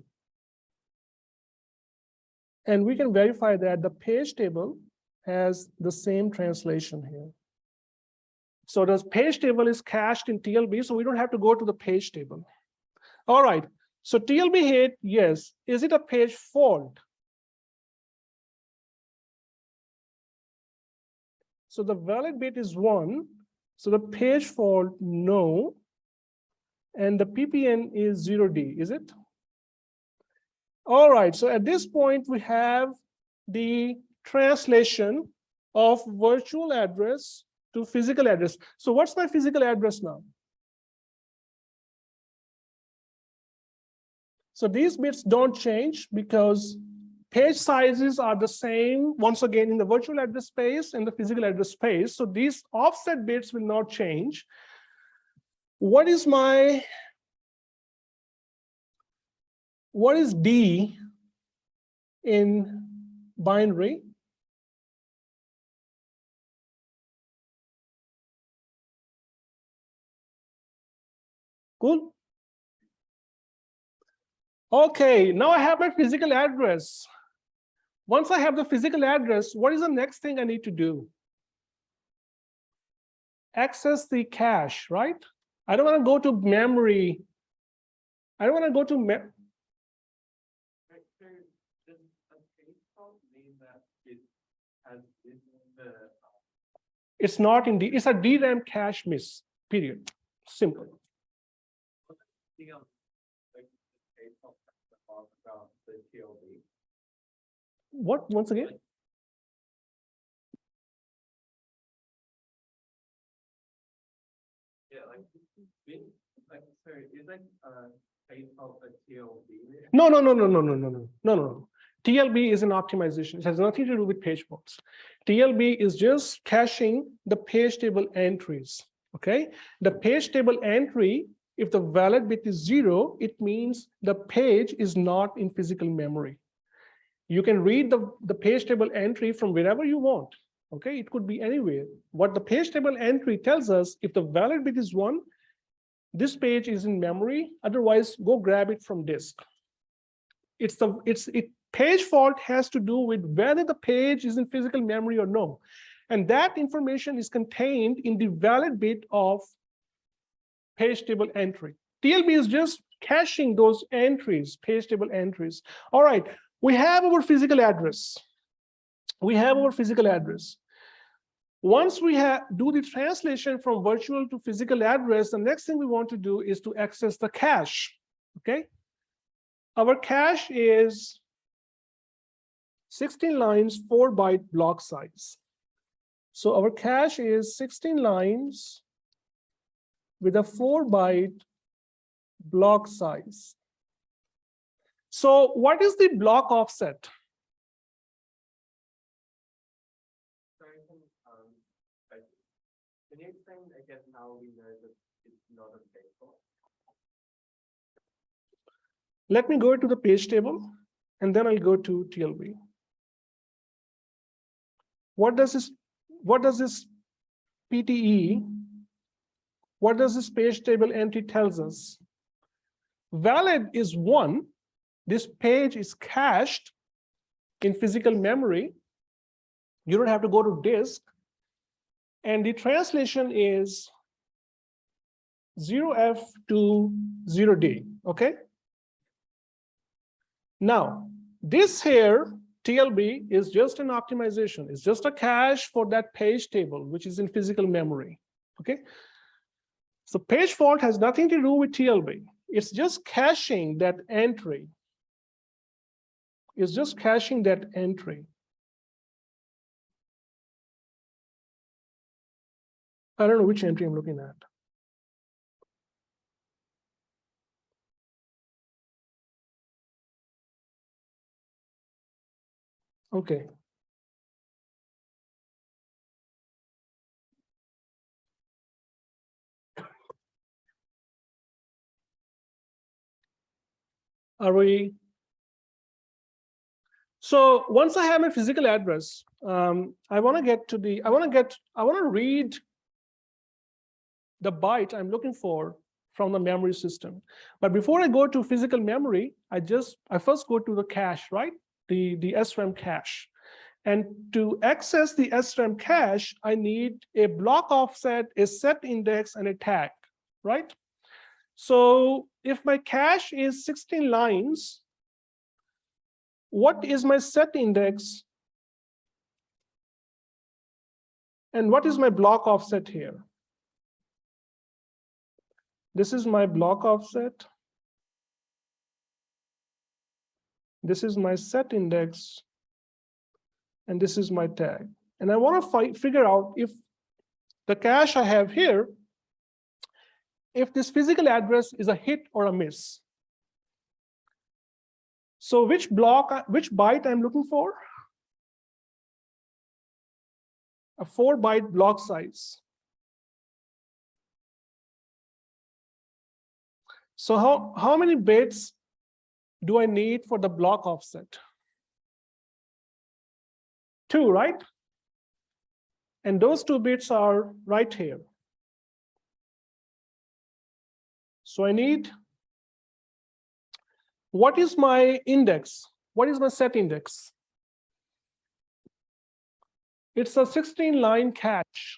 And we can verify that the page table has the same translation here. So the page table is cached in TLB, so we don't have to go to the page table. All right, so TLB hit, yes. Is it a page fault? So the valid bit is 1. So the page fault, no. And the PPN is 0D, is it? All right, so at this point, we have the translation of virtual address to physical address. So what's my physical address now? So these bits don't change because page sizes are the same, once again, in the virtual address space and the physical address space. So these offset bits will not change. What is D in binary? Cool. Okay, now I have my physical address. Once I have the physical address, what is the next thing I need to do? Access the cache, right? I don't want to go to memory. I don't want to go to memory. It's not in it's a DRAM cache miss, period. Simple. What, once again? Yeah, sorry, is like page fault a TLB? No. TLB is an optimization. It has nothing to do with page faults. TLB is just caching the page table entries. Okay, the page table entry, if the valid bit is 0, it means the page is not in physical memory. You can read the page table entry from wherever you want. Okay, it could be anywhere. What the page table entry tells us, if the valid bit is 1, this page is in memory. Otherwise, go grab it from disk. Page fault has to do with whether the page is in physical memory or no. And that information is contained in the valid bit of page table entry. TLB is just caching those entries, page table entries. All right, we have our physical address. We have our physical address. Once we do the translation from virtual to physical address, the next thing we want to do is to access the cache. Okay, our cache is 16 lines, 4-byte block size. So our cache is 16 lines with a 4-byte block size. So what is the block offset? Can you explain again how we know that it's not a page fault? Let me go to the page table, and then I'll go to TLB. What does this PTE, what does this page table entry tells us? Valid is 1. This page is cached in physical memory. You don't have to go to disk. And the translation is 0F to 0D, okay? Now, this here, TLB, is just an optimization. It's just a cache for that page table, which is in physical memory, okay? So page fault has nothing to do with TLB. It's just caching that entry. It's just caching that entry. I don't know which entry I'm looking at. Okay. Are we? So once I have my physical address, I want to read the byte I'm looking for from the memory system. But before I go to physical memory, I first go to the cache, right? The SRAM cache. And to access the SRAM cache, I need a block offset, a set index, and a tag, right? So if my cache is 16 lines, what is my set index? And what is my block offset here? This is my block offset. This is my set index. And this is my tag. And I want to figure out if the cache I have here, if this physical address is a hit or a miss. So which byte I'm looking for? A 4-byte block size. So how many bits do I need for the block offset? 2, right? And those 2 bits are right here. So I need, what is my index? What is my set index? It's a 16-line cache.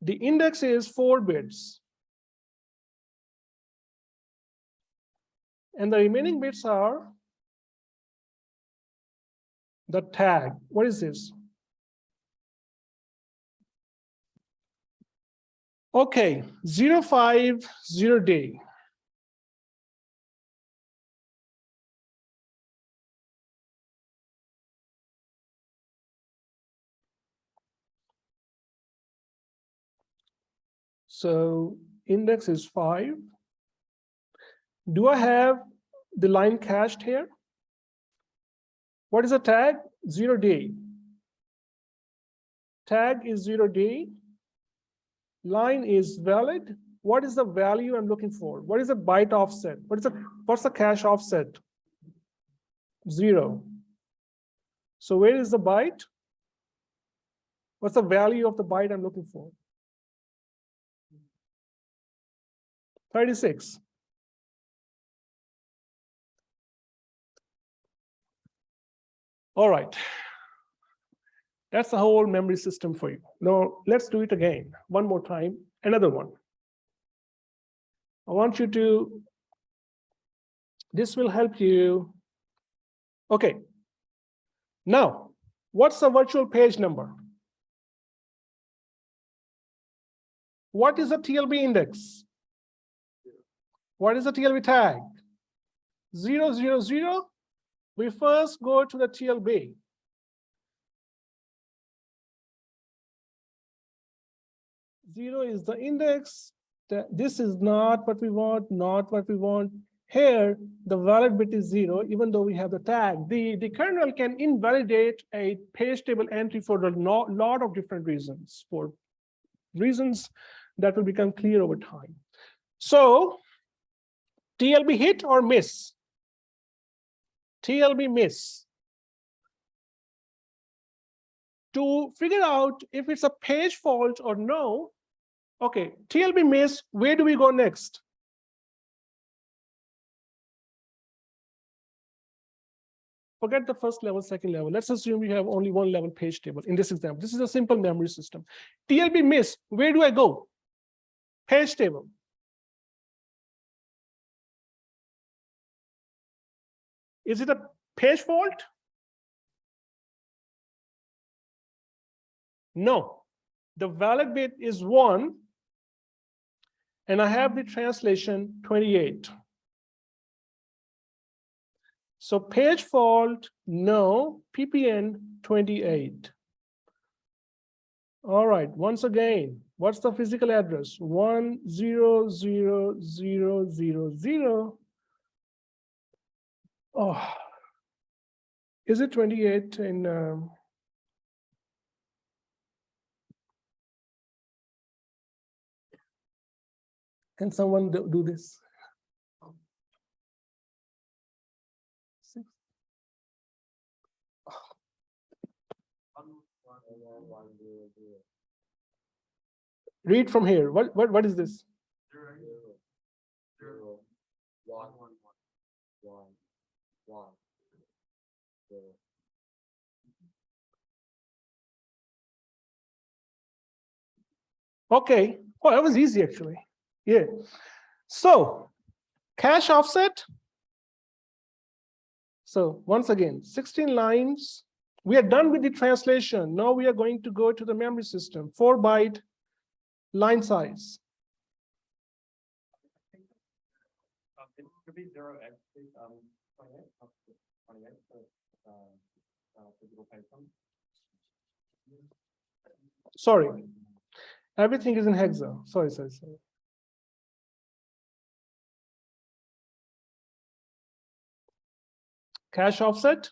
The index is 4 bits. And the remaining bits are the tag. What is this? Okay, 050D. So Index is 5. Do I have the line cached here? What is a tag? 0D. Tag is 0D. Line is valid. What is the value I'm looking for? What is a byte offset? What's the cache offset? 0. So where is the byte? What's the value of the byte I'm looking for? 36. All right. That's the whole memory system for you. Now, let's do it again. One more time, another one. I want you to, this will help you. Okay. Now, what's the virtual page number? What is a TLB index? What is a TLB tag? 0, 0, 0. We first go to the TLB. Zero is the index. This is not what we want, not what we want. Here, the valid bit is 0, even though we have the tag. The kernel can invalidate a page table entry for a lot of different reasons, for reasons that will become clear over time. So, TLB hit or miss? TLB miss. To figure out if it's a page fault or no, okay, TLB miss, where do we go next? Forget the first level, second level. Let's assume we have only one level page table in this example. This is a simple memory system. TLB miss, where do I go? Page table. Is it a page fault? No. The valid bit is 1, and I have the translation 28. So page fault, no, PPN 28. All right, once again, what's the physical address? 100,000. Oh, is it 28 in can someone do this? 6. Read from here. What is this? 0, 0, 1, 1, 1, 1, 0. Okay. Oh, that was easy actually. Yeah. So cache offset. So once again, 16 lines. We are done with the translation. Now we are going to go to the memory system. 4-byte line size. It could be 0x, 28, 28, physical page number. Sorry. Everything is in hexa. Sorry. Cache offset.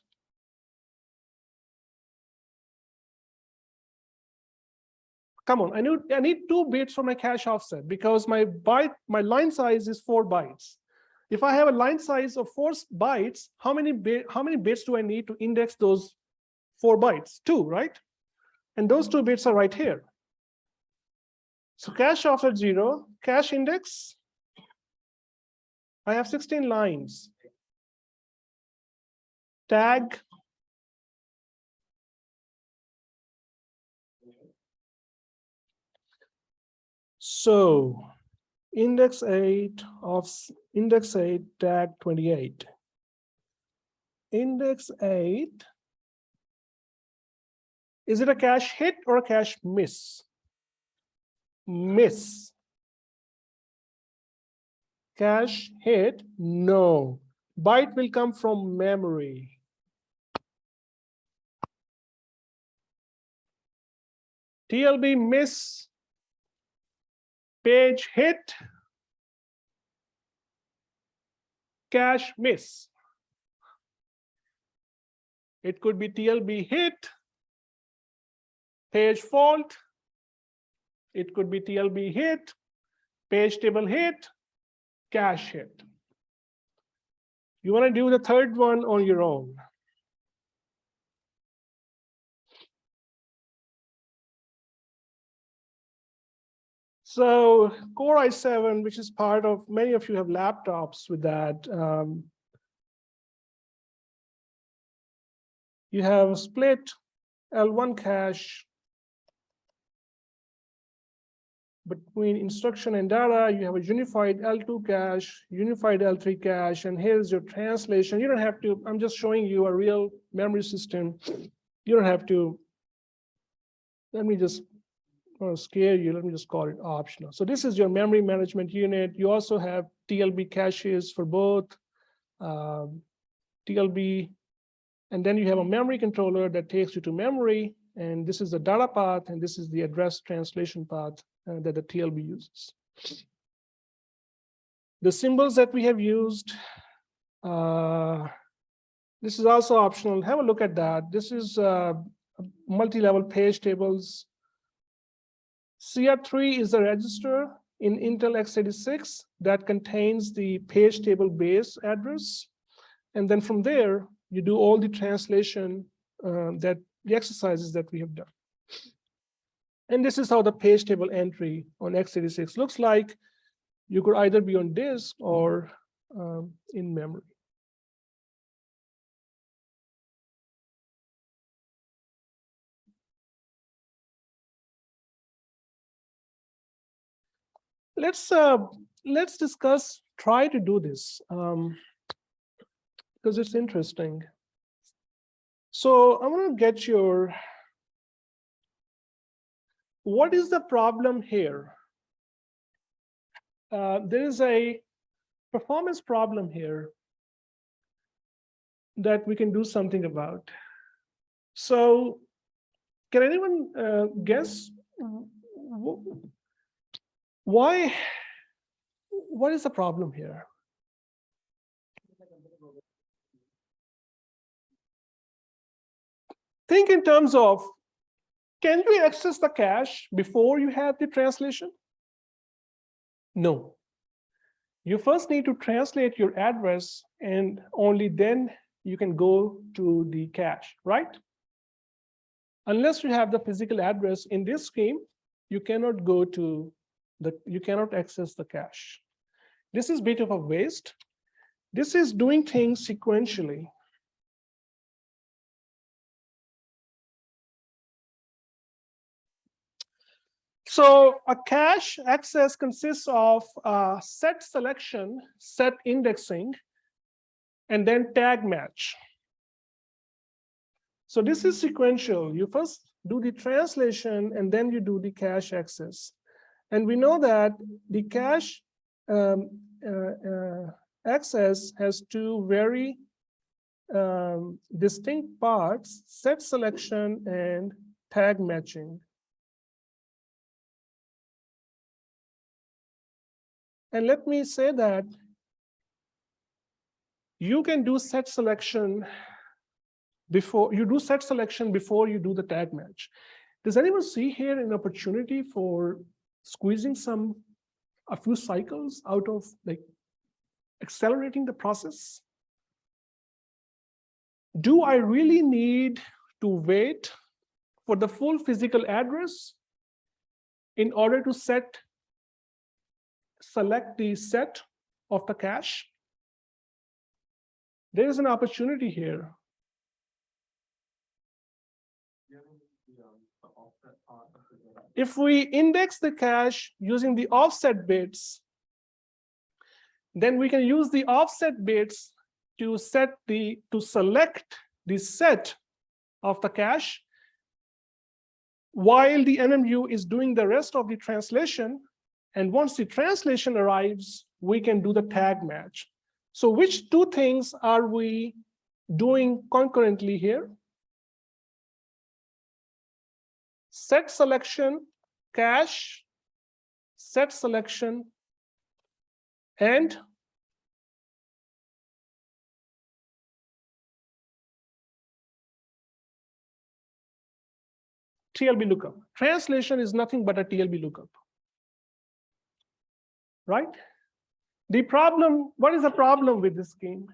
Come on, I need 2 bits for my cache offset because my line size is 4 bytes. If I have a line size of 4 bytes, how many bits do I need to index those 4 bytes? 2, right? And those 2 bits are right here. So cache offset 0, cache index. I have 16 lines. Tag. So index 8 tag 28. Index 8. Is it a cache hit or a cache miss? Miss. Cache hit? No. Byte will come from memory. TLB miss. page hit, cache miss. It could be TLB hit, page fault. It could be TLB hit, page table hit, cache hit. You want to do the third one on your own. So Core i7, which is part of, many of you have laptops with that. You have split L1 cache between instruction and data. You have a unified L2 cache, unified L3 cache, and here's your translation. You don't have to, I'm just showing you a real memory system. You don't have to, let me just scare you, let me just call it optional. So this is your memory management unit. You also have TLB caches for both TLB, and then you have a memory controller that takes you to memory, and this is the data path, and this is the address translation path that the TLB uses. The symbols that we have used, this is also optional. Have a look at that. This is multi-level page tables. CR3 is a register in Intel x86 that contains the page table base address. And then from there, you do all the translation, that the exercises that we have done. And this is how the page table entry on x86 looks like. You could either be on disk or in memory. Let's discuss, try to do this, because it's interesting. So I want to get your, what is the problem here? There is a performance problem here that we can do something about. So can anyone guess why? What is the problem here? Think in terms of, can you access the cache before you have the translation? No. You first need to translate your address, and only then you can go to the cache, right? Unless you have the physical address in this scheme, you cannot go to you cannot access the cache. This is a bit of a waste. This is doing things sequentially. So a cache access consists of set selection, set indexing, and then tag match. So this is sequential. You first do the translation, and then you do the cache access. And we know that the cache access has two very distinct parts: set selection and tag matching. And let me say that you can do set selection before you do the tag match. Does anyone see here an opportunity for squeezing a few cycles out of, like, accelerating the process? Do I really need to wait for the full physical address in order to select the set of the cache? There is an opportunity here. If we index the cache using the offset bits, then we can use the offset bits to select the set of the cache, while the NMU is doing the rest of the translation. And once the translation arrives, we can do the tag match. So which two things are we doing concurrently here? Set selection, cache, set selection, and TLB lookup. Translation is nothing but a TLB lookup, right? The problem, what is the problem with this scheme?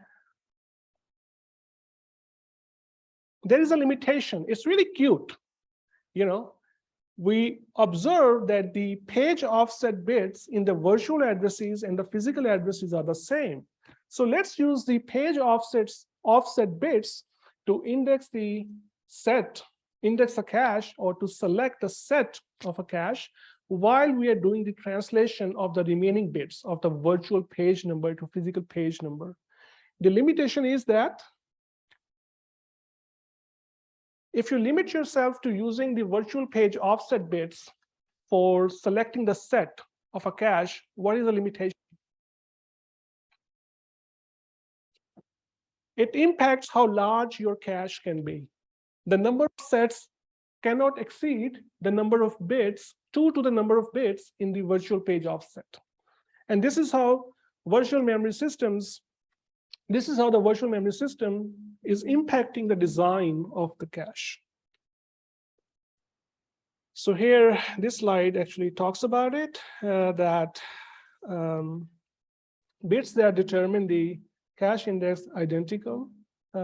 There is a limitation. It's really cute. You know, we observe that the page offset bits in the virtual addresses and the physical addresses are the same. So let's use the page offset bits to index the set, index a cache, or to select a set of a cache while we are doing the translation of the remaining bits of the virtual page number to physical page number. The limitation is that if you limit yourself to using the virtual page offset bits for selecting the set of a cache, what is the limitation? It impacts how large your cache can be. The number of sets cannot exceed the number of bits, 2 to the number of bits in the virtual page offset. And this is how virtual memory systems, this is how the virtual memory system is impacting the design of the cache. So here, this slide actually talks about it, that bits that determine the cache index identical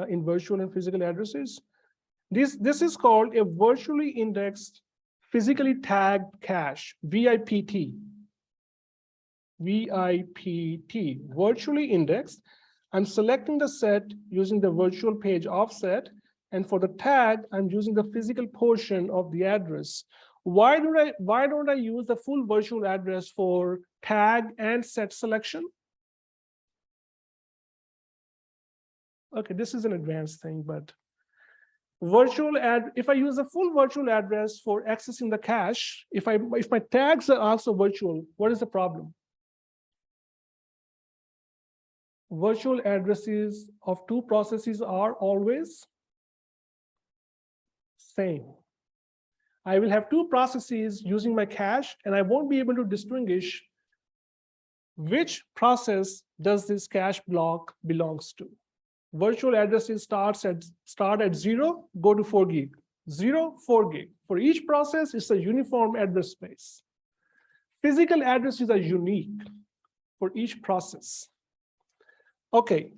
in virtual and physical addresses. This is called a virtually indexed, physically tagged cache, VIPT. VIPT, virtually indexed. I'm selecting the set using the virtual page offset, and for the tag, I'm using the physical portion of the address. Why don't I use the full virtual address for tag and set selection? Okay, this is an advanced thing, but if I use a full virtual address for accessing the cache, if my tags are also virtual, what is the problem? Virtual addresses of two processes are always same. I will have two processes using my cache, and I won't be able to distinguish which process does this cache block belongs to. Virtual addresses start at 0, go to 4 gig. 0, 4 gig. For each process, it's a uniform address space. Physical addresses are unique for each process. Okay,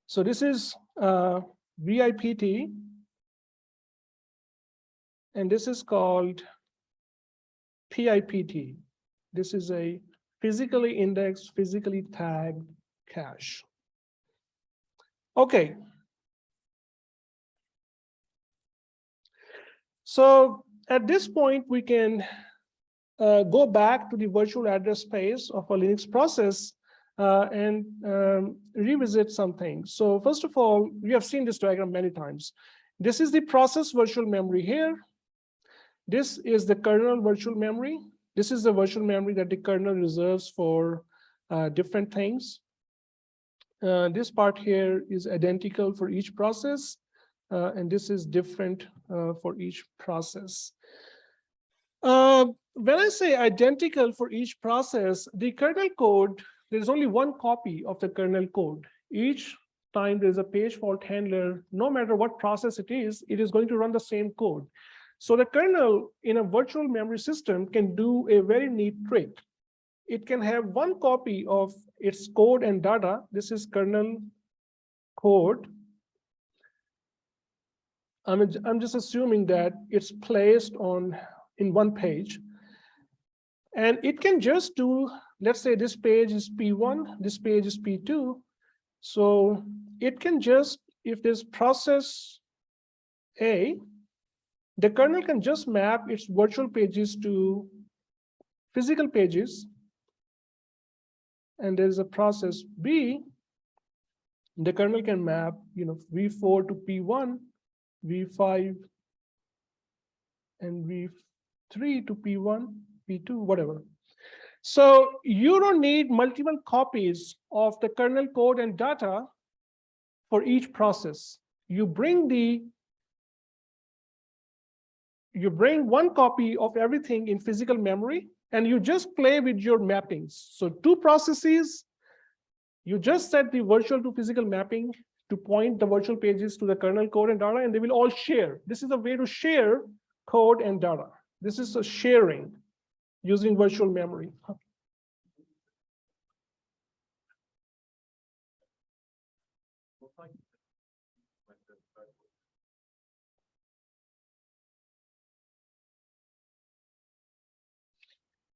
so this is VIPT, and this is called PIPT. This is a physically indexed, physically tagged cache. Okay. So at this point, we can go back to the virtual address space of a Linux process and revisit something. So first of all, we have seen this diagram many times. This is the process virtual memory here. This is the kernel virtual memory. This is the virtual memory that the kernel reserves for different things. This part here is identical for each process, and this is different for each process. When I say identical for each process, the kernel code, there's only one copy of the kernel code. Each time there's a page fault handler, no matter what process it is going to run the same code. So the kernel in a virtual memory system can do a very neat trick. It can have one copy of its code and data. This is kernel code. I'm just assuming that it's placed in one page. And it can just do, let's say this page is P1, this page is P2. So it can just, if there's process A, the kernel can just map its virtual pages to physical pages. And there's a process B, the kernel can map, V4 to P1, V5, and V3 to P1, P2, whatever. So you don't need multiple copies of the kernel code and data for each process. You bring the you bring one copy of everything in physical memory, and you just play with your mappings. So two processes, you just set the virtual to physical mapping to point the virtual pages to the kernel code and data, and they will all share. This is a way to share code and data. This is a sharing using virtual memory.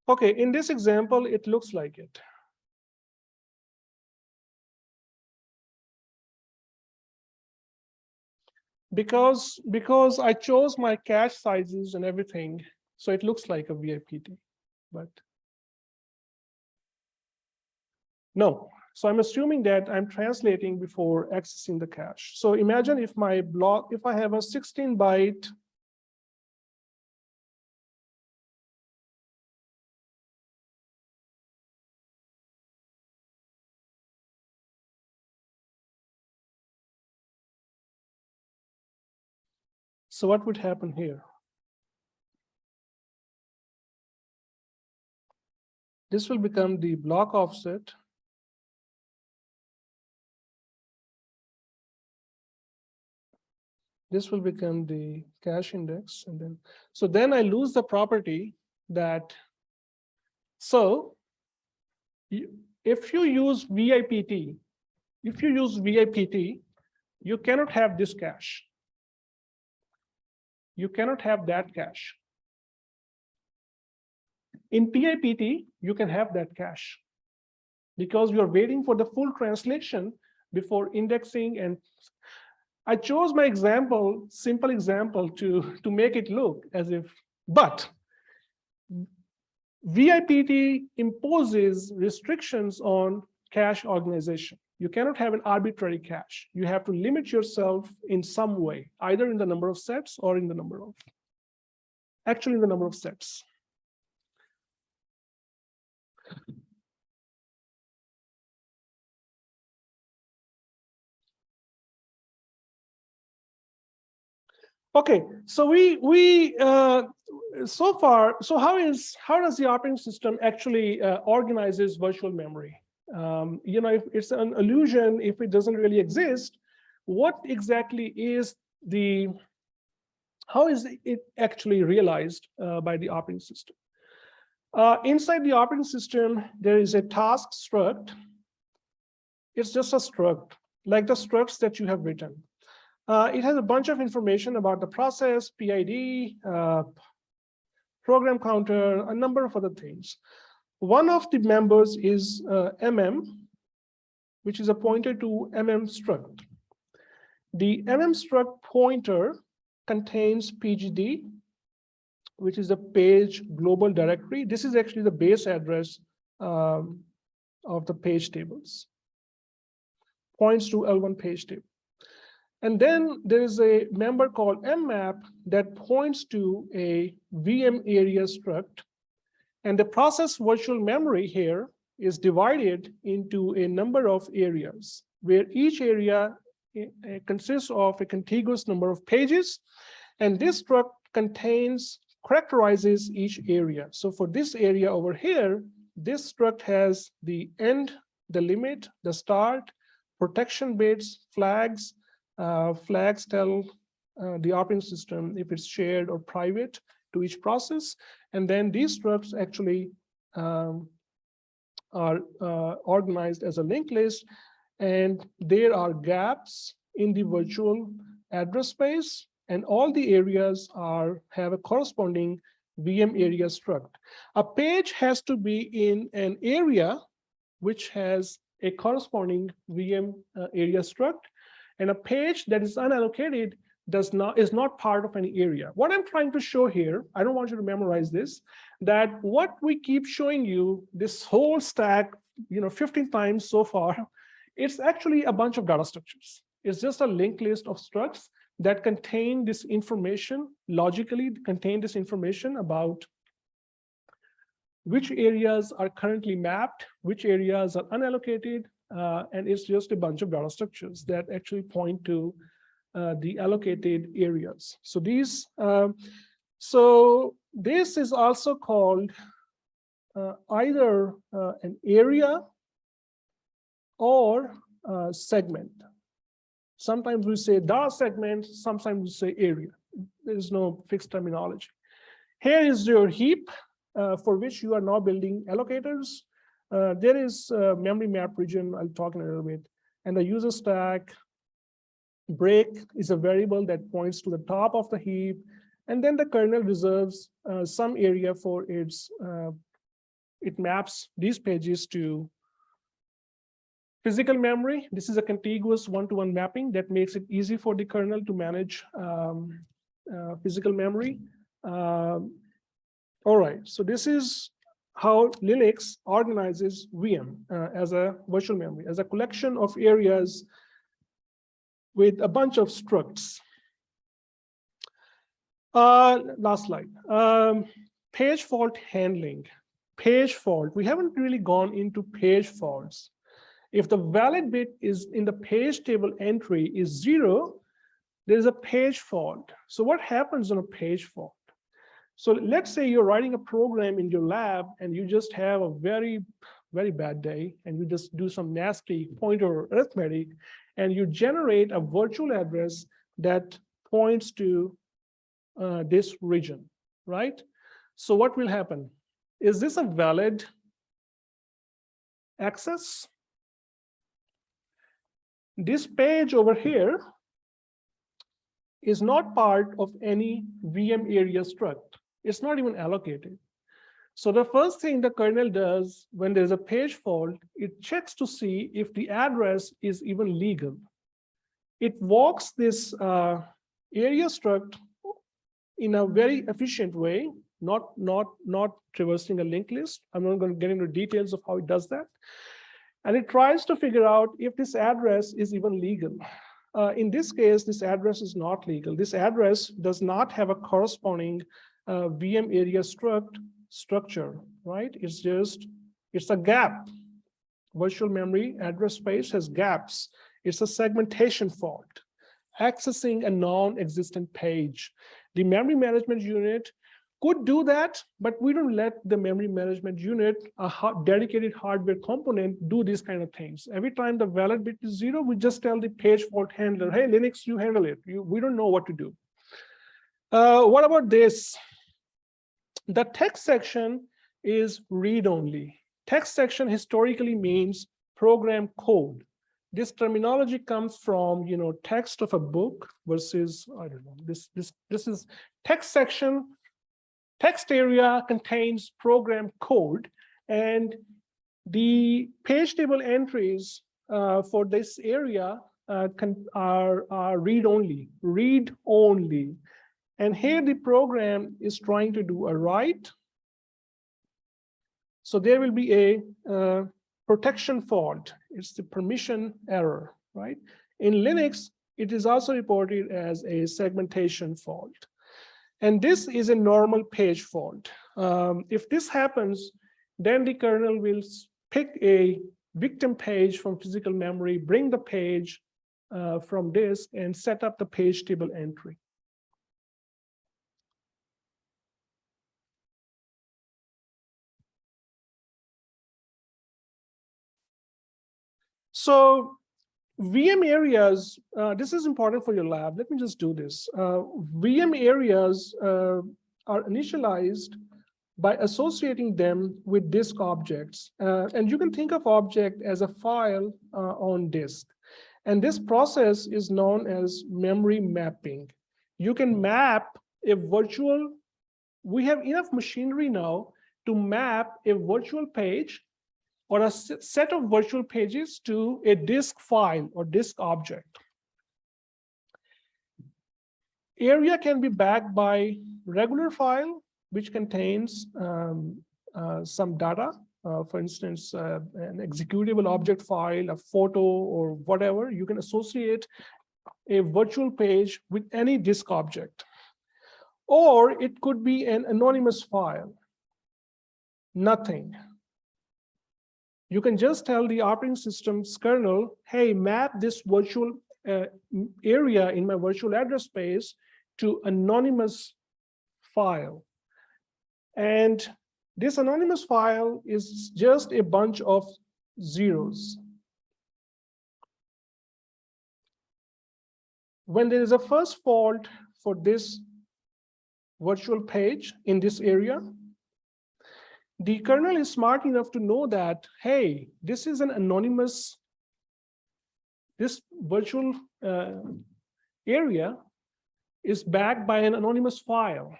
Okay, in this example, it looks like it. Because I chose my cache sizes and everything, so it looks like a VIPT, but no. So I'm assuming that I'm translating before accessing the cache. So imagine if my block, if I have a 16-byte so what would happen here? This will become the block offset. This will become the cache index, and then so then I lose the property that, so if you use VIPT, you cannot have this cache. You cannot have that cache. In PIPT, you can have that cache because you're waiting for the full translation before indexing. And I chose my example, simple example, to make it look as if, but VIPT imposes restrictions on cache organization. You cannot have an arbitrary cache. You have to limit yourself in some way, either in the number of sets or in the number of, actually in the number of sets. Okay, so so far, so how does the operating system actually organizes virtual memory? You know, if it's an illusion, if it doesn't really exist, what exactly is the, how is it actually realized by the operating system? Inside the operating system, there is a task struct. It's just a struct, like the structs that you have written. It has a bunch of information about the process, PID, program counter, a number of other things. One of the members is MM, which is a pointer to MM struct. The MM struct pointer contains PGD, which is a page global directory. This is actually the base address of the page tables. Points to L1 page table. And then there is a member called mmap that points to a VM area struct. And the process virtual memory here is divided into a number of areas, where each area consists of a contiguous number of pages. And this struct characterizes each area. So for this area over here, this struct has the end, the limit, the start, protection bits, flags. Flags tell the operating system if it's shared or private to each process. And then these structs actually are organized as a linked list. And there are gaps in the virtual address space. And all the areas have a corresponding VM area struct. A page has to be in an area which has a corresponding VM area struct. And a page that is unallocated is not part of any area. What I'm trying to show here, I don't want you to memorize this, that what we keep showing you, this whole stack, 15 times so far, it's actually a bunch of data structures. It's just a linked list of structs that contain this information, logically contain this information about which areas are currently mapped, which areas are unallocated, and it's just a bunch of data structures that actually point to the allocated areas. So these, So this is also called either an area or segment. Sometimes we say data segment, sometimes we say area. There is no fixed terminology. Here is your heap for which you are now building allocators. There is a memory map region, I'll talk in a little bit. And the user stack break is a variable that points to the top of the heap. And then the kernel reserves some area for its, it maps these pages to physical memory. This is a contiguous one-to-one mapping that makes it easy for the kernel to manage physical memory. All right, so this is how Linux organizes VM as a virtual memory, as a collection of areas with a bunch of structs. Last slide. Page fault handling. Page fault, we haven't really gone into page faults. If the valid bit is in the page table entry is 0, there's a page fault. So what happens on a page fault? So let's say you're writing a program in your lab and you just have a very, very bad day and you just do some nasty pointer arithmetic and you generate a virtual address that points to this region, right? So what will happen? Is this a valid access? This page over here is not part of any VM area struct. It's not even allocated. So the first thing the kernel does when there's a page fault, it checks to see if the address is even legal. It walks this area struct in a very efficient way, not traversing a linked list. I'm not going to get into details of how it does that. And it tries to figure out if this address is even legal. In this case, this address is not legal. This address does not have a corresponding VM area structure, right? It's a gap. Virtual memory address space has gaps. It's a segmentation fault, accessing a non-existent page. The memory management unit could do that, but we don't let the memory management unit, a dedicated hardware component, do these kind of things. Every time the valid bit is 0, we just tell the page fault handler, hey, Linux, you handle it. We don't know what to do. What about this? The text section is read-only. Text section historically means program code. This terminology comes from, text of a book versus, I don't know, this is text section. Text area contains program code, and the page table entries for this area are read-only, read-only. And here the program is trying to do a write. So there will be a protection fault. It's the permission error, right? In Linux, it is also reported as a segmentation fault. And this is a normal page fault. If this happens, then the kernel will pick a victim page from physical memory, bring the page from disk, and set up the page table entry. So VM areas, this is important for your lab. Let me just do this. VM areas are initialized by associating them with disk objects. And you can think of object as a file on disk. And this process is known as memory mapping. You can map a virtual, we have enough machinery now to map a virtual page or a set of virtual pages to a disk file or disk object. Area can be backed by regular file, which contains some data, for instance, an executable object file, a photo, or whatever. You can associate a virtual page with any disk object. Or it could be an anonymous file, nothing. You can just tell the operating system's kernel, hey, map this virtual area in my virtual address space to anonymous file. And this anonymous file is just a bunch of zeros. When there is a first fault for this virtual page in this area, the kernel is smart enough to know that, hey, this is an anonymous, this virtual area is backed by an anonymous file.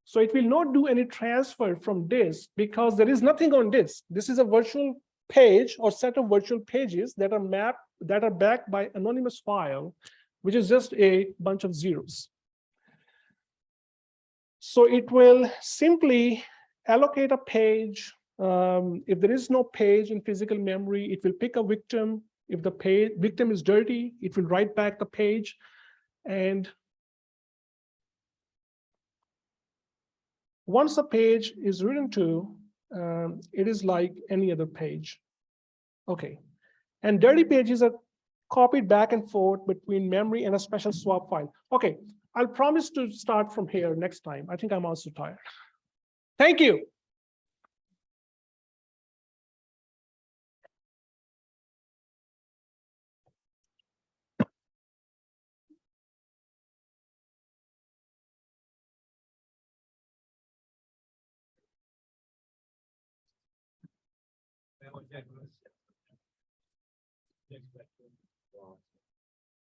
So it will not do any transfer from this because there is nothing on this. This is a virtual page or set of virtual pages that are mapped, that are backed by anonymous file, which is just a bunch of zeros. So it will simply allocate a page. If there is no page in physical memory, it will pick a victim. If the victim is dirty, it will write back the page. And once a page is written to, it is like any other page. Okay. And dirty pages are copied back and forth between memory and a special swap file. Okay, I'll promise to start from here next time. I think I'm also tired. Thank you.